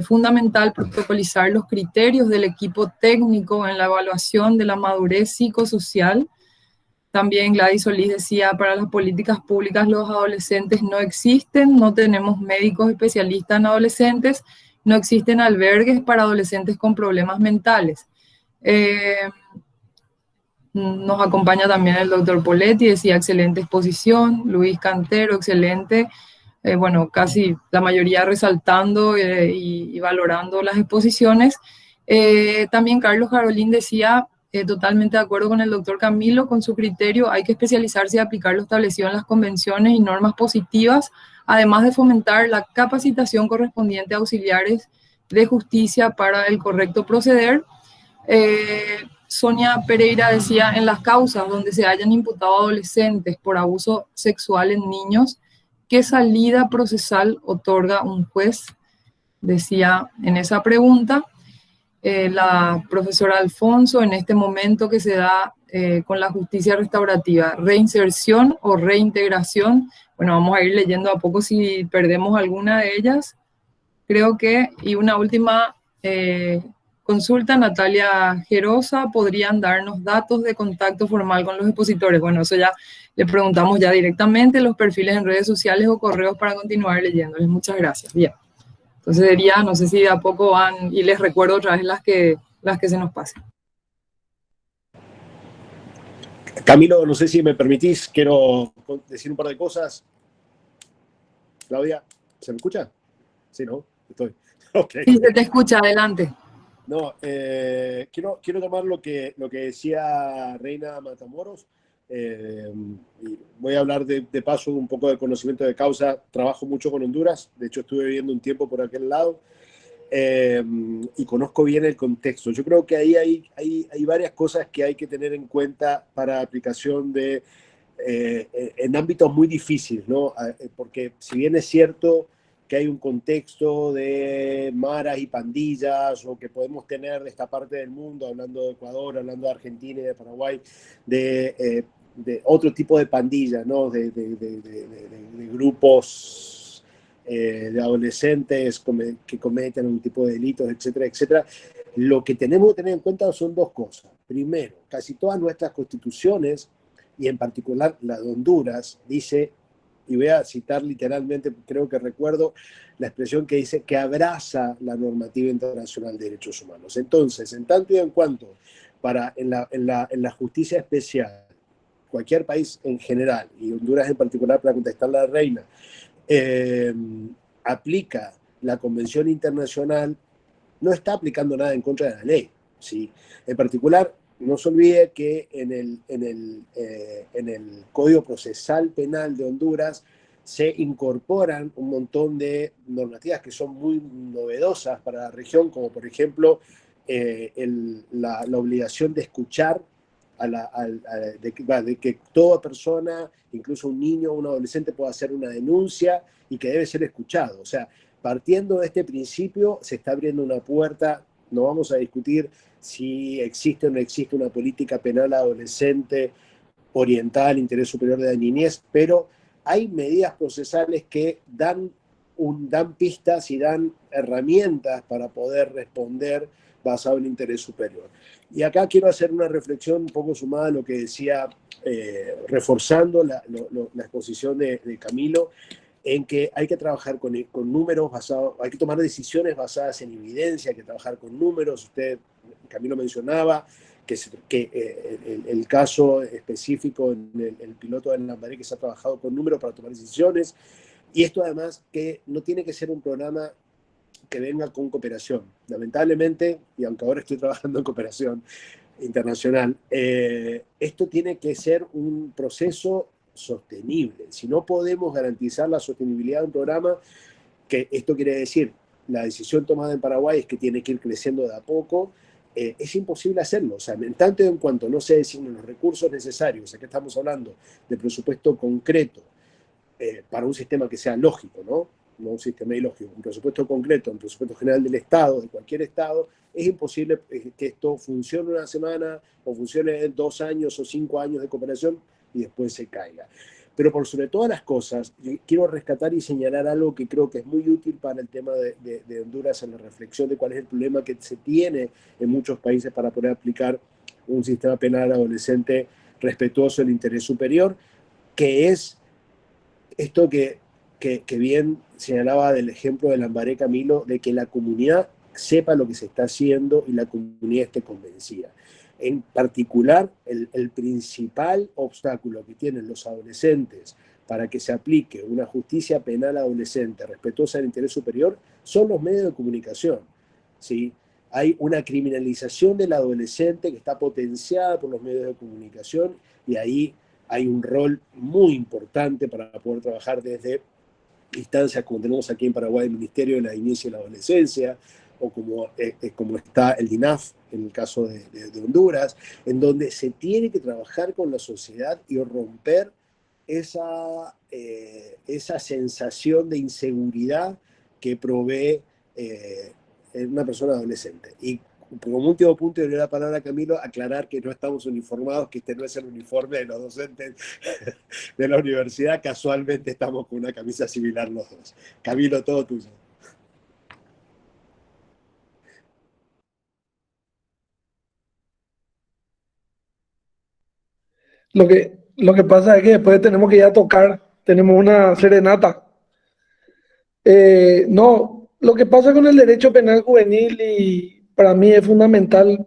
fundamental protocolizar los criterios del equipo técnico en la evaluación de la madurez psicosocial. También Gladys Solís decía, para las políticas públicas los adolescentes no existen, no tenemos médicos especialistas en adolescentes, no existen albergues para adolescentes con problemas mentales. Nos acompaña también el doctor Poletti, decía excelente exposición. Luis Cantero, excelente. Bueno, casi la mayoría resaltando y valorando las exposiciones. También Carlos Jarolín decía, totalmente de acuerdo con el doctor Camilo, con su criterio, hay que especializarse y aplicar lo establecido en las convenciones y normas positivas, además de fomentar la capacitación correspondiente a auxiliares de justicia para el correcto proceder. Sonia Pereira decía, en las causas donde se hayan imputado adolescentes por abuso sexual en niños, ¿qué salida procesal otorga un juez? Decía en esa pregunta. La profesora Alfonso, en este momento que se da con la justicia restaurativa, reinserción o reintegración. Bueno, vamos a ir leyendo a poco si perdemos alguna de ellas. Creo que, y una última consulta, Natalia Gerosa, ¿podrían darnos datos de contacto formal con los expositores? Bueno, eso ya le preguntamos ya directamente, los perfiles en redes sociales o correos para continuar leyéndoles. Muchas gracias. Bien. Entonces sería, no sé si de a poco van, y les recuerdo otra vez las que se nos pasen. Camilo, no sé si me permitís, quiero decir un par de cosas. Claudia, ¿se me escucha? Sí, ¿no? Estoy. Okay. Sí, se te escucha, adelante. No, quiero tomar lo que decía Reina Matamoros. Y voy a hablar de paso un poco de conocimiento de causa. Trabajo mucho con Honduras, de hecho estuve viviendo un tiempo por aquel lado y conozco bien el contexto. Yo creo que ahí hay varias cosas que hay que tener en cuenta para aplicación en ámbitos muy difíciles, ¿no? Porque si bien es cierto que hay un contexto de maras y pandillas, o que podemos tener de esta parte del mundo, hablando de Ecuador, hablando de Argentina y de Paraguay, de otro tipo de pandillas, ¿no? de grupos de adolescentes que cometen un tipo de delitos, etcétera, etcétera. Lo que tenemos que tener en cuenta son dos cosas. Primero, casi todas nuestras constituciones, y en particular la de Honduras, dice, y voy a citar literalmente, creo que recuerdo la expresión que dice que abraza la normativa internacional de derechos humanos. Entonces, en tanto y en cuanto en la justicia especial, cualquier país en general, y Honduras en particular, para contestarle a la Reina, aplica la Convención Internacional, no está aplicando nada en contra de la ley, ¿sí? En particular, no se olvide que en el Código Procesal Penal de Honduras se incorporan un montón de normativas que son muy novedosas para la región, como por ejemplo la obligación de escuchar de que toda persona, incluso un niño o un adolescente, pueda hacer una denuncia y que debe ser escuchado. O sea, partiendo de este principio, se está abriendo una puerta. No vamos a discutir si existe o no existe una política penal adolescente orientada al interés superior de la niñez, pero hay medidas procesales que dan pistas y dan herramientas para poder responder basado en interés superior. Y acá quiero hacer una reflexión un poco sumada a lo que decía, reforzando la exposición de Camilo, en que hay que trabajar con números basados, hay que tomar decisiones basadas en evidencia, hay que trabajar con números. Usted, Camilo, mencionaba que el caso específico en el piloto de Lambaré, que se ha trabajado con números para tomar decisiones, y esto además que no tiene que ser un programa que venga con cooperación. Lamentablemente, y aunque ahora estoy trabajando en cooperación internacional, esto tiene que ser un proceso sostenible. Si no podemos garantizar la sostenibilidad de un programa, que esto quiere decir, la decisión tomada en Paraguay es que tiene que ir creciendo de a poco, es imposible hacerlo. O sea, en tanto y en cuanto no se designen los recursos necesarios, aquí estamos hablando de presupuesto concreto para un sistema que sea lógico, ¿no? No un sistema ilógico, un presupuesto concreto, un presupuesto general del Estado, de cualquier Estado, es imposible que esto funcione una semana o funcione en 2 años o 5 años de cooperación y después se caiga. Pero por sobre todas las cosas, quiero rescatar y señalar algo que creo que es muy útil para el tema de Honduras en la reflexión de cuál es el problema que se tiene en muchos países para poder aplicar un sistema penal adolescente respetuoso del interés superior, que es esto que bien señalaba del ejemplo de Lambaré, Camilo, de que la comunidad sepa lo que se está haciendo y la comunidad esté convencida. En particular, el principal obstáculo que tienen los adolescentes para que se aplique una justicia penal adolescente respetuosa del interés superior son los medios de comunicación, ¿sí? Hay una criminalización del adolescente que está potenciada por los medios de comunicación, y ahí hay un rol muy importante para poder trabajar desde instancias como tenemos aquí en Paraguay, el Ministerio de la Niñez y la Adolescencia, o como está el DINAF en el caso de Honduras, en donde se tiene que trabajar con la sociedad y romper esa sensación de inseguridad que provee una persona adolescente. Y como último punto, y le doy la palabra a Camilo, aclarar que no estamos uniformados, que este no es el uniforme de los docentes de la universidad. Casualmente estamos con una camisa similar los dos. Camilo, todo tuyo. Lo que pasa es que después tenemos que ir a tocar, tenemos una serenata. No, lo que pasa con el derecho penal juvenil, y para mí es fundamental,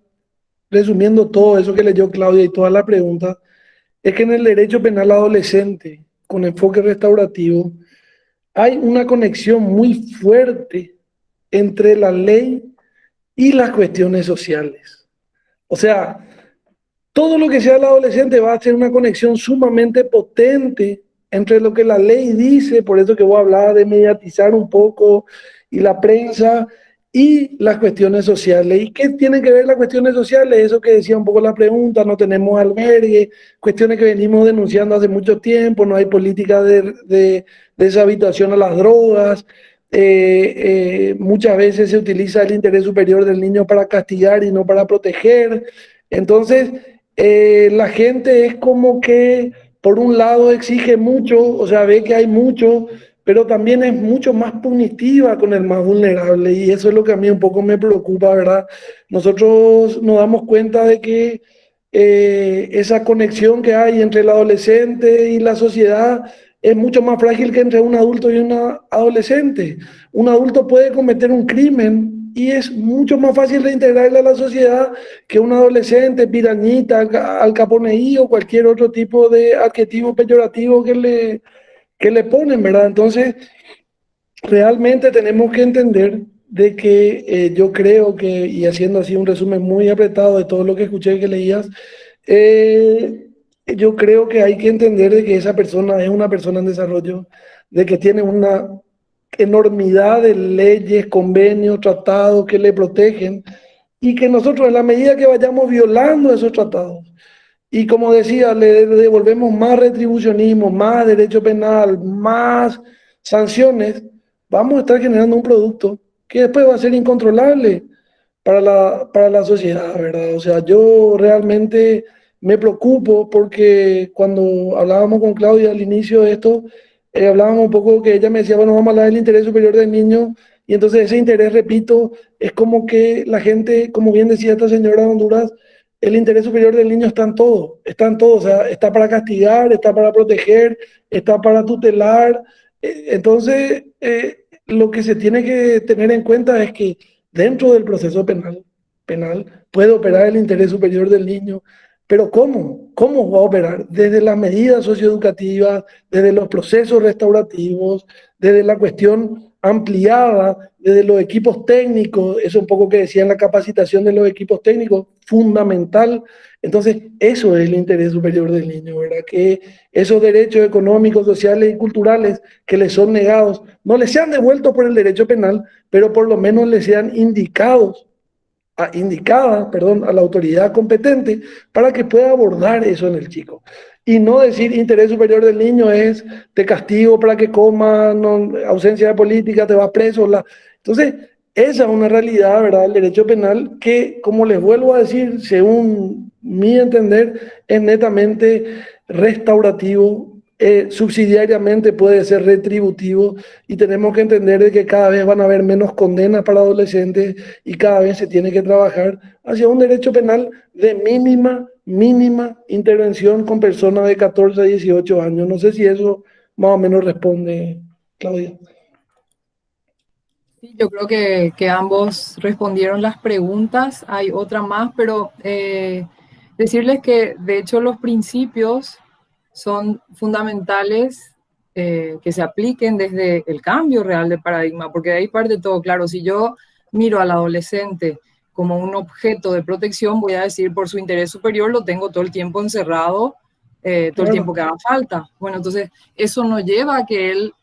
resumiendo todo eso que leyó Claudia y todas las preguntas, es que en el derecho penal adolescente, con enfoque restaurativo, hay una conexión muy fuerte entre la ley y las cuestiones sociales. O sea, todo lo que sea el adolescente va a ser una conexión sumamente potente entre lo que la ley dice, por eso que vos hablabas de mediatizar un poco, y la prensa, y las cuestiones sociales. ¿Y qué tienen que ver las cuestiones sociales? Eso que decía un poco la pregunta: no tenemos albergue, cuestiones que venimos denunciando hace mucho tiempo, no hay política de deshabituación a las drogas, muchas veces se utiliza el interés superior del niño para castigar y no para proteger. Entonces, la gente es como que, por un lado, exige mucho, o sea, ve que hay mucho, pero también es mucho más punitiva con el más vulnerable, y eso es lo que a mí un poco me preocupa, ¿verdad? Nosotros nos damos cuenta de que esa conexión que hay entre el adolescente y la sociedad es mucho más frágil que entre un adulto y una adolescente. Un adulto puede cometer un crimen y es mucho más fácil reintegrarle a la sociedad que un adolescente, pirañita, al caponeí o cualquier otro tipo de adjetivo peyorativo que le ponen, ¿verdad? Entonces, realmente tenemos que entender de que yo creo que, y haciendo así un resumen muy apretado de todo lo que escuché que leías, yo creo que hay que entender de que esa persona es una persona en desarrollo, de que tiene una enormidad de leyes, convenios, tratados que le protegen, y que nosotros, en la medida que vayamos violando esos tratados, y como decía, le devolvemos más retribucionismo, más derecho penal, más sanciones, vamos a estar generando un producto que después va a ser incontrolable para la sociedad, ¿verdad? O sea, yo realmente me preocupo porque cuando hablábamos con Claudia al inicio de esto, hablábamos un poco que ella me decía, bueno, vamos a hablar del interés superior del niño, y entonces ese interés, repito, es como que la gente, como bien decía esta señora de Honduras, el interés superior del niño está en todo, o sea, está para castigar, está para proteger, está para tutelar. Entonces, lo que se tiene que tener en cuenta es que dentro del proceso penal puede operar el interés superior del niño, pero ¿cómo? ¿Cómo va a operar? Desde las medidas socioeducativas, desde los procesos restaurativos, desde la cuestión ampliada, desde los equipos técnicos, eso un poco que decía en la capacitación de los equipos técnicos, fundamental. Entonces, eso es el interés superior del niño, ¿verdad? Que esos derechos económicos, sociales y culturales que les son negados, no les sean devueltos por el derecho penal, pero por lo menos les sean indicada, perdón, a la autoridad competente para que pueda abordar eso en el chico. Y no decir interés superior del niño es te castigo para que coma, no, ausencia de política, te vas preso. Entonces, esa es una realidad, ¿verdad? El derecho penal que, como les vuelvo a decir, según mi entender, es netamente restaurativo, subsidiariamente puede ser retributivo y tenemos que entender de que cada vez van a haber menos condenas para adolescentes y cada vez se tiene que trabajar hacia un derecho penal de mínima intervención con personas de 14 a 18 años. No sé si eso más o menos responde, Claudia. Sí, yo creo que ambos respondieron las preguntas. Hay otra más, pero decirles que de hecho los principios son fundamentales que se apliquen desde el cambio real de paradigma, porque de ahí parte todo. Claro, si yo miro al adolescente como un objeto de protección, voy a decir por su interés superior lo tengo todo el tiempo encerrado, todo el tiempo que haga falta. Bueno, entonces eso no lleva a que él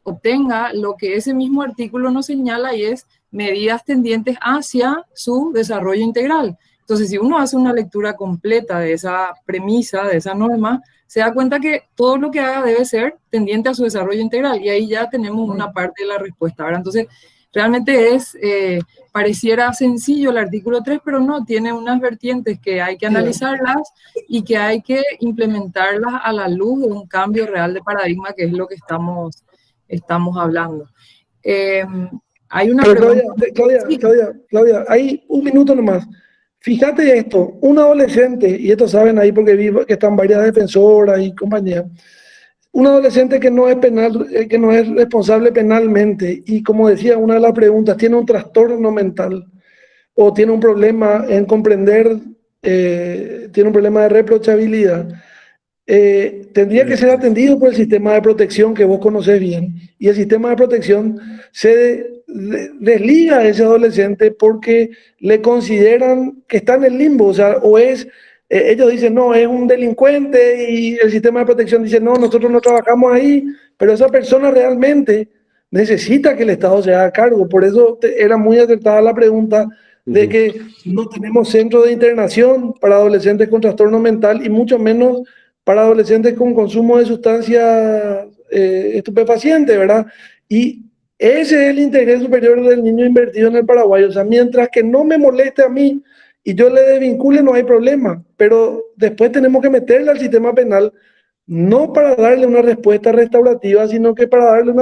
obtenga lo que ese mismo artículo nos señala y es medidas tendientes hacia su desarrollo integral. Entonces, si uno hace una lectura completa de esa premisa, de esa norma, se da cuenta que todo lo que haga debe ser tendiente a su desarrollo integral y ahí ya tenemos una parte de la respuesta, ¿verdad? Entonces, realmente pareciera sencillo el artículo 3, pero no, tiene unas vertientes que hay que analizarlas y que hay que implementarlas a la luz de un cambio real de paradigma, que es lo que estamos hablando. Hay una pregunta. Claudia, hay un minuto nomás. Fíjate esto, un adolescente, y esto saben ahí porque vi que están varias defensoras y compañías, un adolescente que no es penal, que no es responsable penalmente, y como decía una de las preguntas, tiene un trastorno mental o tiene un problema en comprender, tiene un problema de reprochabilidad. Tendría que ser atendido por el sistema de protección que vos conocés bien. Y el sistema de protección se desliga a ese adolescente porque le consideran que está en el limbo, o sea, ellos dicen, no, es un delincuente y el sistema de protección dice, no, nosotros no trabajamos ahí, pero esa persona realmente necesita que el Estado se haga cargo. Por eso era muy acertada la pregunta de que no tenemos centro de internación para adolescentes con trastorno mental y mucho menos para adolescentes con consumo de sustancias estupefacientes, ¿verdad? Y ese es el interés superior del niño invertido en el Paraguay. O sea, mientras que no me moleste a mí y yo le desvincule, no hay problema. Pero después tenemos que meterle al sistema penal, no para darle una respuesta restaurativa, sino que para darle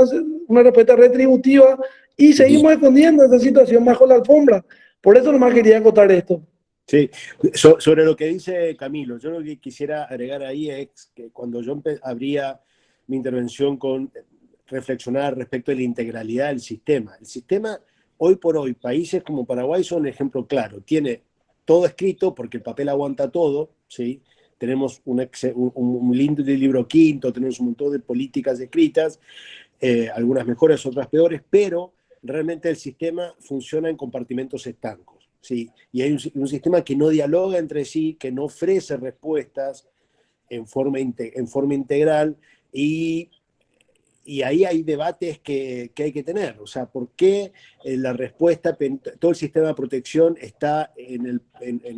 una respuesta retributiva y seguimos escondiendo esa situación bajo la alfombra. Por eso nomás quería acotar esto. Sí, sobre lo que dice Camilo, yo lo que quisiera agregar ahí es que cuando yo abría mi intervención con reflexionar respecto de la integralidad del sistema. El sistema, hoy por hoy, países como Paraguay son un ejemplo claro. Tiene todo escrito porque el papel aguanta todo, ¿sí? Tenemos un lindo libro quinto, tenemos un montón de políticas escritas, algunas mejores, otras peores, pero realmente el sistema funciona en compartimentos estancos. Sí, y hay un sistema que no dialoga entre sí, que no ofrece respuestas en forma integral y ahí hay debates que hay que tener. O sea, ¿por qué la respuesta, todo el sistema de protección está en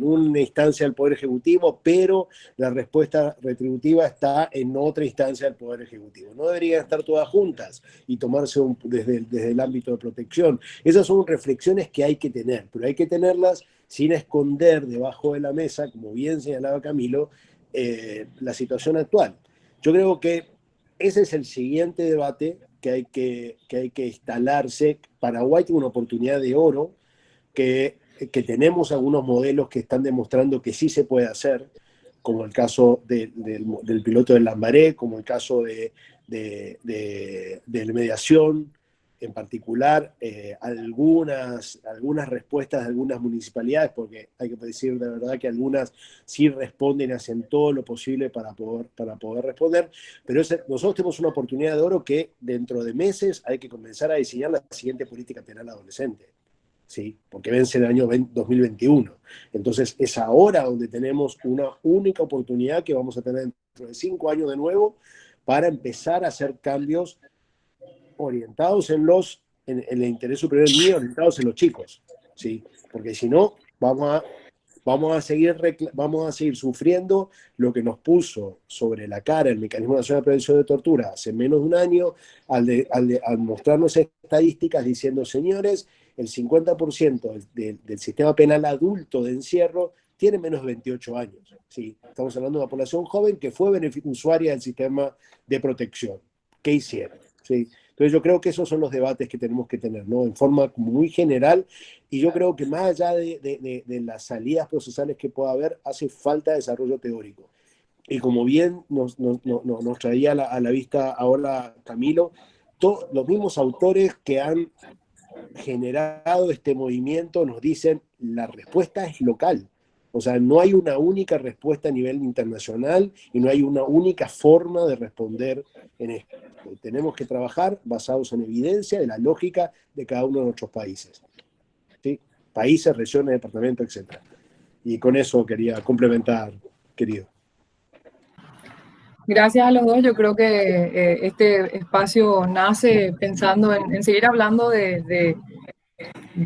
una instancia del Poder Ejecutivo, pero la respuesta retributiva está en otra instancia del Poder Ejecutivo? No deberían estar todas juntas y tomarse desde el ámbito de protección. Esas son reflexiones que hay que tener, pero hay que tenerlas sin esconder debajo de la mesa, como bien señalaba Camilo, la situación actual. Yo creo que ese es el siguiente debate que que hay que instalarse. Paraguay tiene una oportunidad de oro que tenemos algunos modelos que están demostrando que sí se puede hacer, como el caso del piloto del Lambaré, como el caso de mediación, en particular algunas respuestas de algunas municipalidades, porque hay que decir de verdad que algunas sí responden y hacen todo lo posible para poder responder, pero nosotros tenemos una oportunidad de oro que dentro de meses hay que comenzar a diseñar la siguiente política penal adolescente. ¿Sí? Porque vence el año 2021. Entonces es ahora donde tenemos una única oportunidad que vamos a tener dentro de 5 años de nuevo para empezar a hacer cambios orientados en el interés superior del niño, orientados en los chicos, ¿sí? Porque si no, vamos a seguir sufriendo lo que nos puso sobre la cara el Mecanismo Nacional de Prevención de Tortura hace menos de un año, al mostrarnos estadísticas diciendo, señores, el 50% del sistema penal adulto de encierro tiene menos de 28 años. ¿Sí? Estamos hablando de una población joven que fue usuaria del sistema de protección. ¿Qué hicieron? ¿Sí? Entonces yo creo que esos son los debates que tenemos que tener, ¿no? En forma muy general, y yo creo que más allá de las salidas procesales que pueda haber, hace falta desarrollo teórico. Y como bien nos traía a la vista ahora Camilo, los mismos autores que han generado este movimiento nos dicen la respuesta es local. O sea, no hay una única respuesta a nivel internacional y no hay una única forma de responder en esto. Tenemos que trabajar basados en evidencia de la lógica de cada uno de nuestros países. ¿Sí? Países, regiones, departamentos, etc. Y con eso quería complementar, querido. Gracias a los dos. Yo creo que este espacio nace pensando en seguir hablando de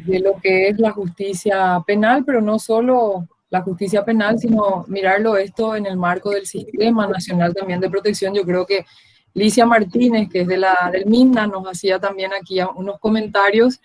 lo que es la justicia penal, pero no solo la justicia penal, sino mirarlo esto en el marco del Sistema Nacional también de Protección. Yo creo que Licia Martínez, que es del MINDA, nos hacía también aquí unos comentarios.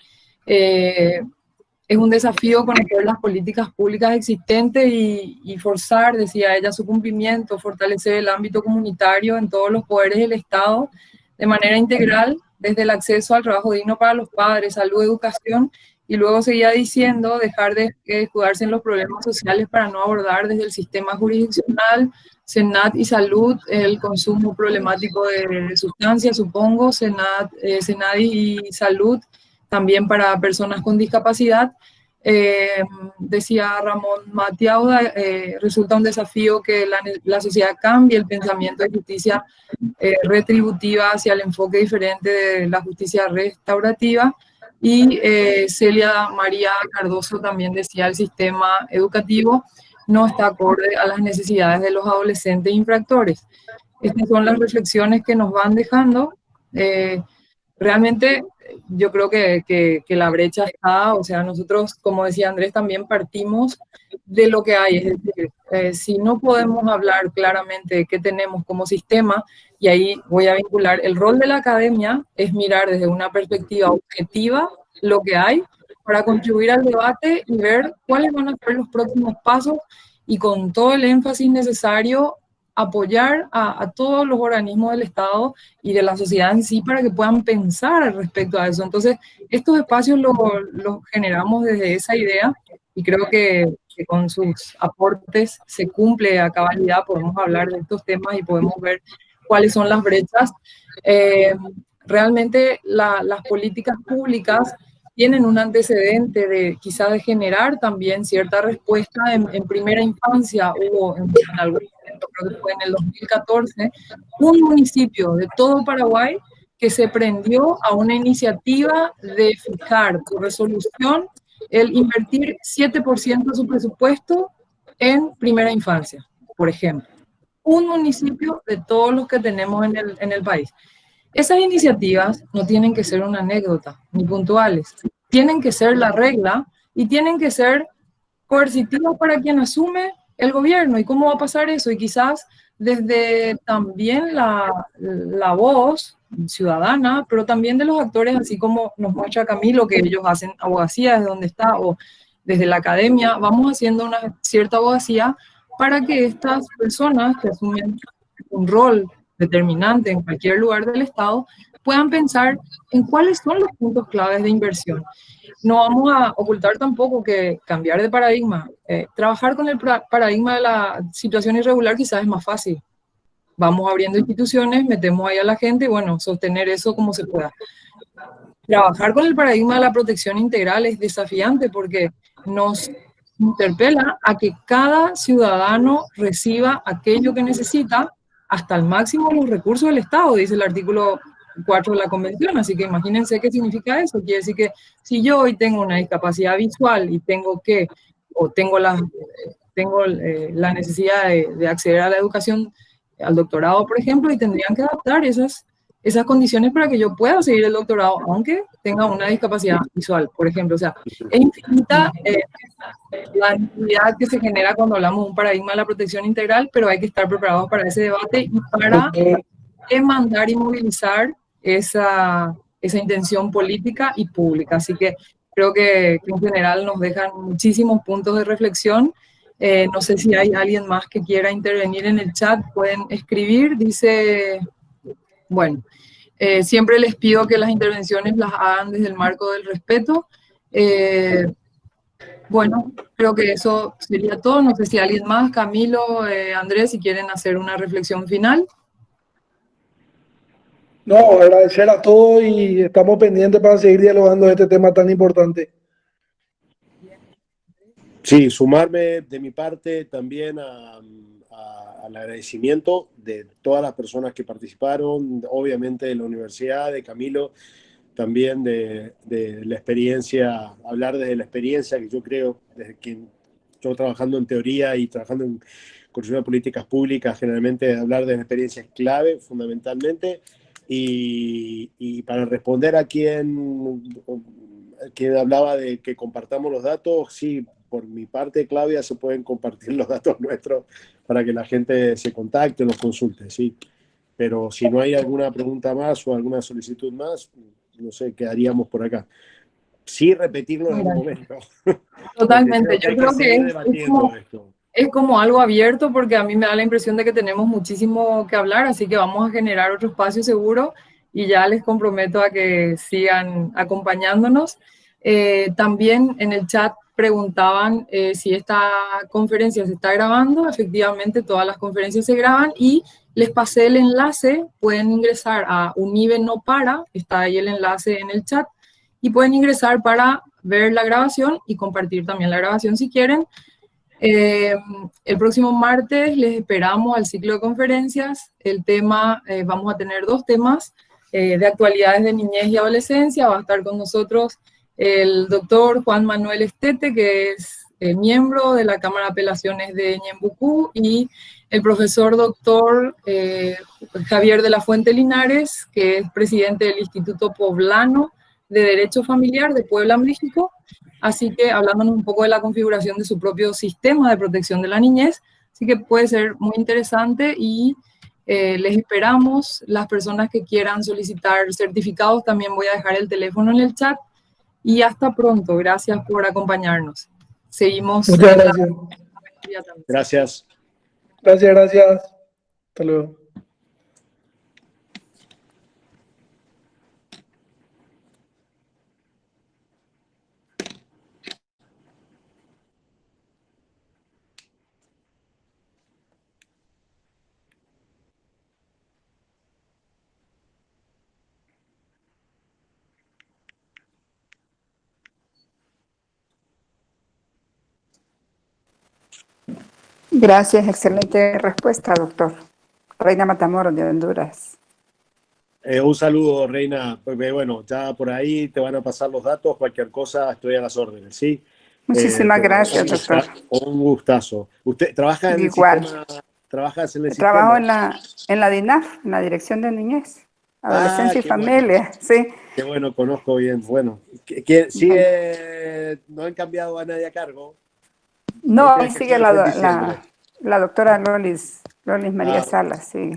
Es un desafío conocer las políticas públicas existentes y forzar, decía ella, su cumplimiento, fortalecer el ámbito comunitario en todos los poderes del Estado de manera integral, desde el acceso al trabajo digno para los padres, salud, educación, y luego seguía diciendo dejar de escudarse en los problemas sociales para no abordar desde el sistema jurisdiccional, SENAT y salud, el consumo problemático de sustancias, supongo, SENAT y salud, también para personas con discapacidad. Decía Ramón Matiauda, resulta un desafío que la sociedad cambie el pensamiento de justicia retributiva hacia el enfoque diferente de la justicia restaurativa. Y Celia María Cardoso también decía, el sistema educativo no está acorde a las necesidades de los adolescentes infractores. Estas son las reflexiones que nos van dejando. Realmente yo creo que la brecha está, o sea, nosotros, como decía Andrés, también partimos de lo que hay. Es decir, si no podemos hablar claramente de qué tenemos como sistema, y ahí voy a vincular, el rol de la academia es mirar desde una perspectiva objetiva lo que hay para contribuir al debate y ver cuáles van a ser los próximos pasos y con todo el énfasis necesario apoyar a todos los organismos del Estado y de la sociedad en sí para que puedan pensar al respecto a eso. Entonces, estos espacios los generamos desde esa idea y creo que con sus aportes se cumple a cabalidad, podemos hablar de estos temas y podemos ver cuáles son las brechas. Realmente las políticas públicas tienen un antecedente de quizá de generar también cierta respuesta en primera infancia. Hubo en algún momento, creo que fue en el 2014, un municipio de todo Paraguay que se prendió a una iniciativa de fijar por resolución el invertir 7% de su presupuesto en primera infancia, por ejemplo. Un municipio de todos los que tenemos en el país. Esas iniciativas no tienen que ser una anécdota, ni puntuales. Tienen que ser la regla y tienen que ser coercitivas para quien asume el gobierno. ¿Y cómo va a pasar eso? Y quizás desde también la voz ciudadana, pero también de los actores, así como nos muestra Camilo, que ellos hacen abogacía desde donde está, o desde la academia, vamos haciendo una cierta abogacía para que estas personas que asumen un rol determinante en cualquier lugar del Estado puedan pensar en cuáles son los puntos claves de inversión. No vamos a ocultar tampoco que cambiar de paradigma, trabajar con el paradigma de la situación irregular quizás es más fácil. Vamos abriendo instituciones, metemos ahí a la gente y bueno, sostener eso como se pueda. Trabajar con el paradigma de la protección integral es desafiante porque nos interpela a que cada ciudadano reciba aquello que necesita hasta el máximo de los recursos del Estado, dice el artículo 4 de la Convención. Así que imagínense qué significa eso. Quiere decir que si yo hoy tengo una discapacidad visual y tengo la necesidad de acceder a la educación, al doctorado, por ejemplo, y tendrían que adaptar esas condiciones para que yo pueda seguir el doctorado, aunque tenga una discapacidad visual, por ejemplo. O sea, es infinita la necesidad que se genera cuando hablamos de un paradigma de la protección integral, pero hay que estar preparados para ese debate y para demandar y movilizar esa intención política y pública. Así que creo que en general nos dejan muchísimos puntos de reflexión. No sé si hay alguien más que quiera intervenir en el chat, pueden escribir. Dice, bueno, siempre les pido que las intervenciones las hagan desde el marco del respeto. Bueno, creo que eso sería todo. No sé si alguien más, Camilo, Andrés, si quieren hacer una reflexión final. No, agradecer a todos y estamos pendientes para seguir dialogando de este tema tan importante. Sí, sumarme de mi parte también al agradecimiento de todas las personas que participaron, obviamente de la universidad, de Camilo, también de la experiencia, hablar desde la experiencia que yo creo, desde que yo trabajando en teoría y trabajando en construcción de políticas públicas, generalmente hablar de la experiencia es clave, fundamentalmente, y para responder a quien hablaba de que compartamos los datos, sí, por mi parte, Claudia, se pueden compartir los datos nuestros para que la gente se contacte, nos consulte, sí. Pero si no hay alguna pregunta más o alguna solicitud más, no sé, quedaríamos por acá. Sí, repetirlo en algún momento. Totalmente, yo Hay creo que seguir debatiendo esto. Es como algo abierto porque a mí me da la impresión de que tenemos muchísimo que hablar, así que vamos a generar otro espacio seguro y ya les comprometo a que sigan acompañándonos. También en el chat preguntaban si esta conferencia se está grabando. Efectivamente, todas las conferencias se graban y les pasé el enlace. Pueden ingresar a Unive No Para, está ahí el enlace en el chat, y pueden ingresar para ver la grabación y compartir también la grabación si quieren. El próximo martes les esperamos al ciclo de conferencias. El tema, vamos a tener 2 temas de actualidades de niñez y adolescencia. Va a estar con nosotros el doctor Juan Manuel Estete, que es miembro de la Cámara de Apelaciones de Ñembucú, y el profesor doctor Javier de la Fuente Linares, que es presidente del Instituto Poblano de Derecho Familiar de Puebla, México. Así que hablándonos un poco de la configuración de su propio sistema de protección de la niñez. Así que puede ser muy interesante y les esperamos. Las personas que quieran solicitar certificados, también voy a dejar el teléfono en el chat. Y hasta pronto. Gracias por acompañarnos. Seguimos. Muchas gracias. Gracias. Gracias. Hasta luego. Gracias, excelente respuesta, doctor. Reina Matamoros, de Honduras. Un saludo, Reina. Bueno, ya por ahí te van a pasar los datos, cualquier cosa, estoy a las órdenes, ¿sí? Muchísimas gracias, doctor. Un gustazo. ¿Usted trabaja en Igual. el sistema? ¿Trabajas en el Trabajo sistema? en la DINAF, en la Dirección de Niñez, Adolescencia y qué Familia, bueno. sí. Qué bueno, conozco bien. Bueno, ¿no han cambiado a nadie a cargo? No, ahí sigue la doctora Lolis María Salas, sí.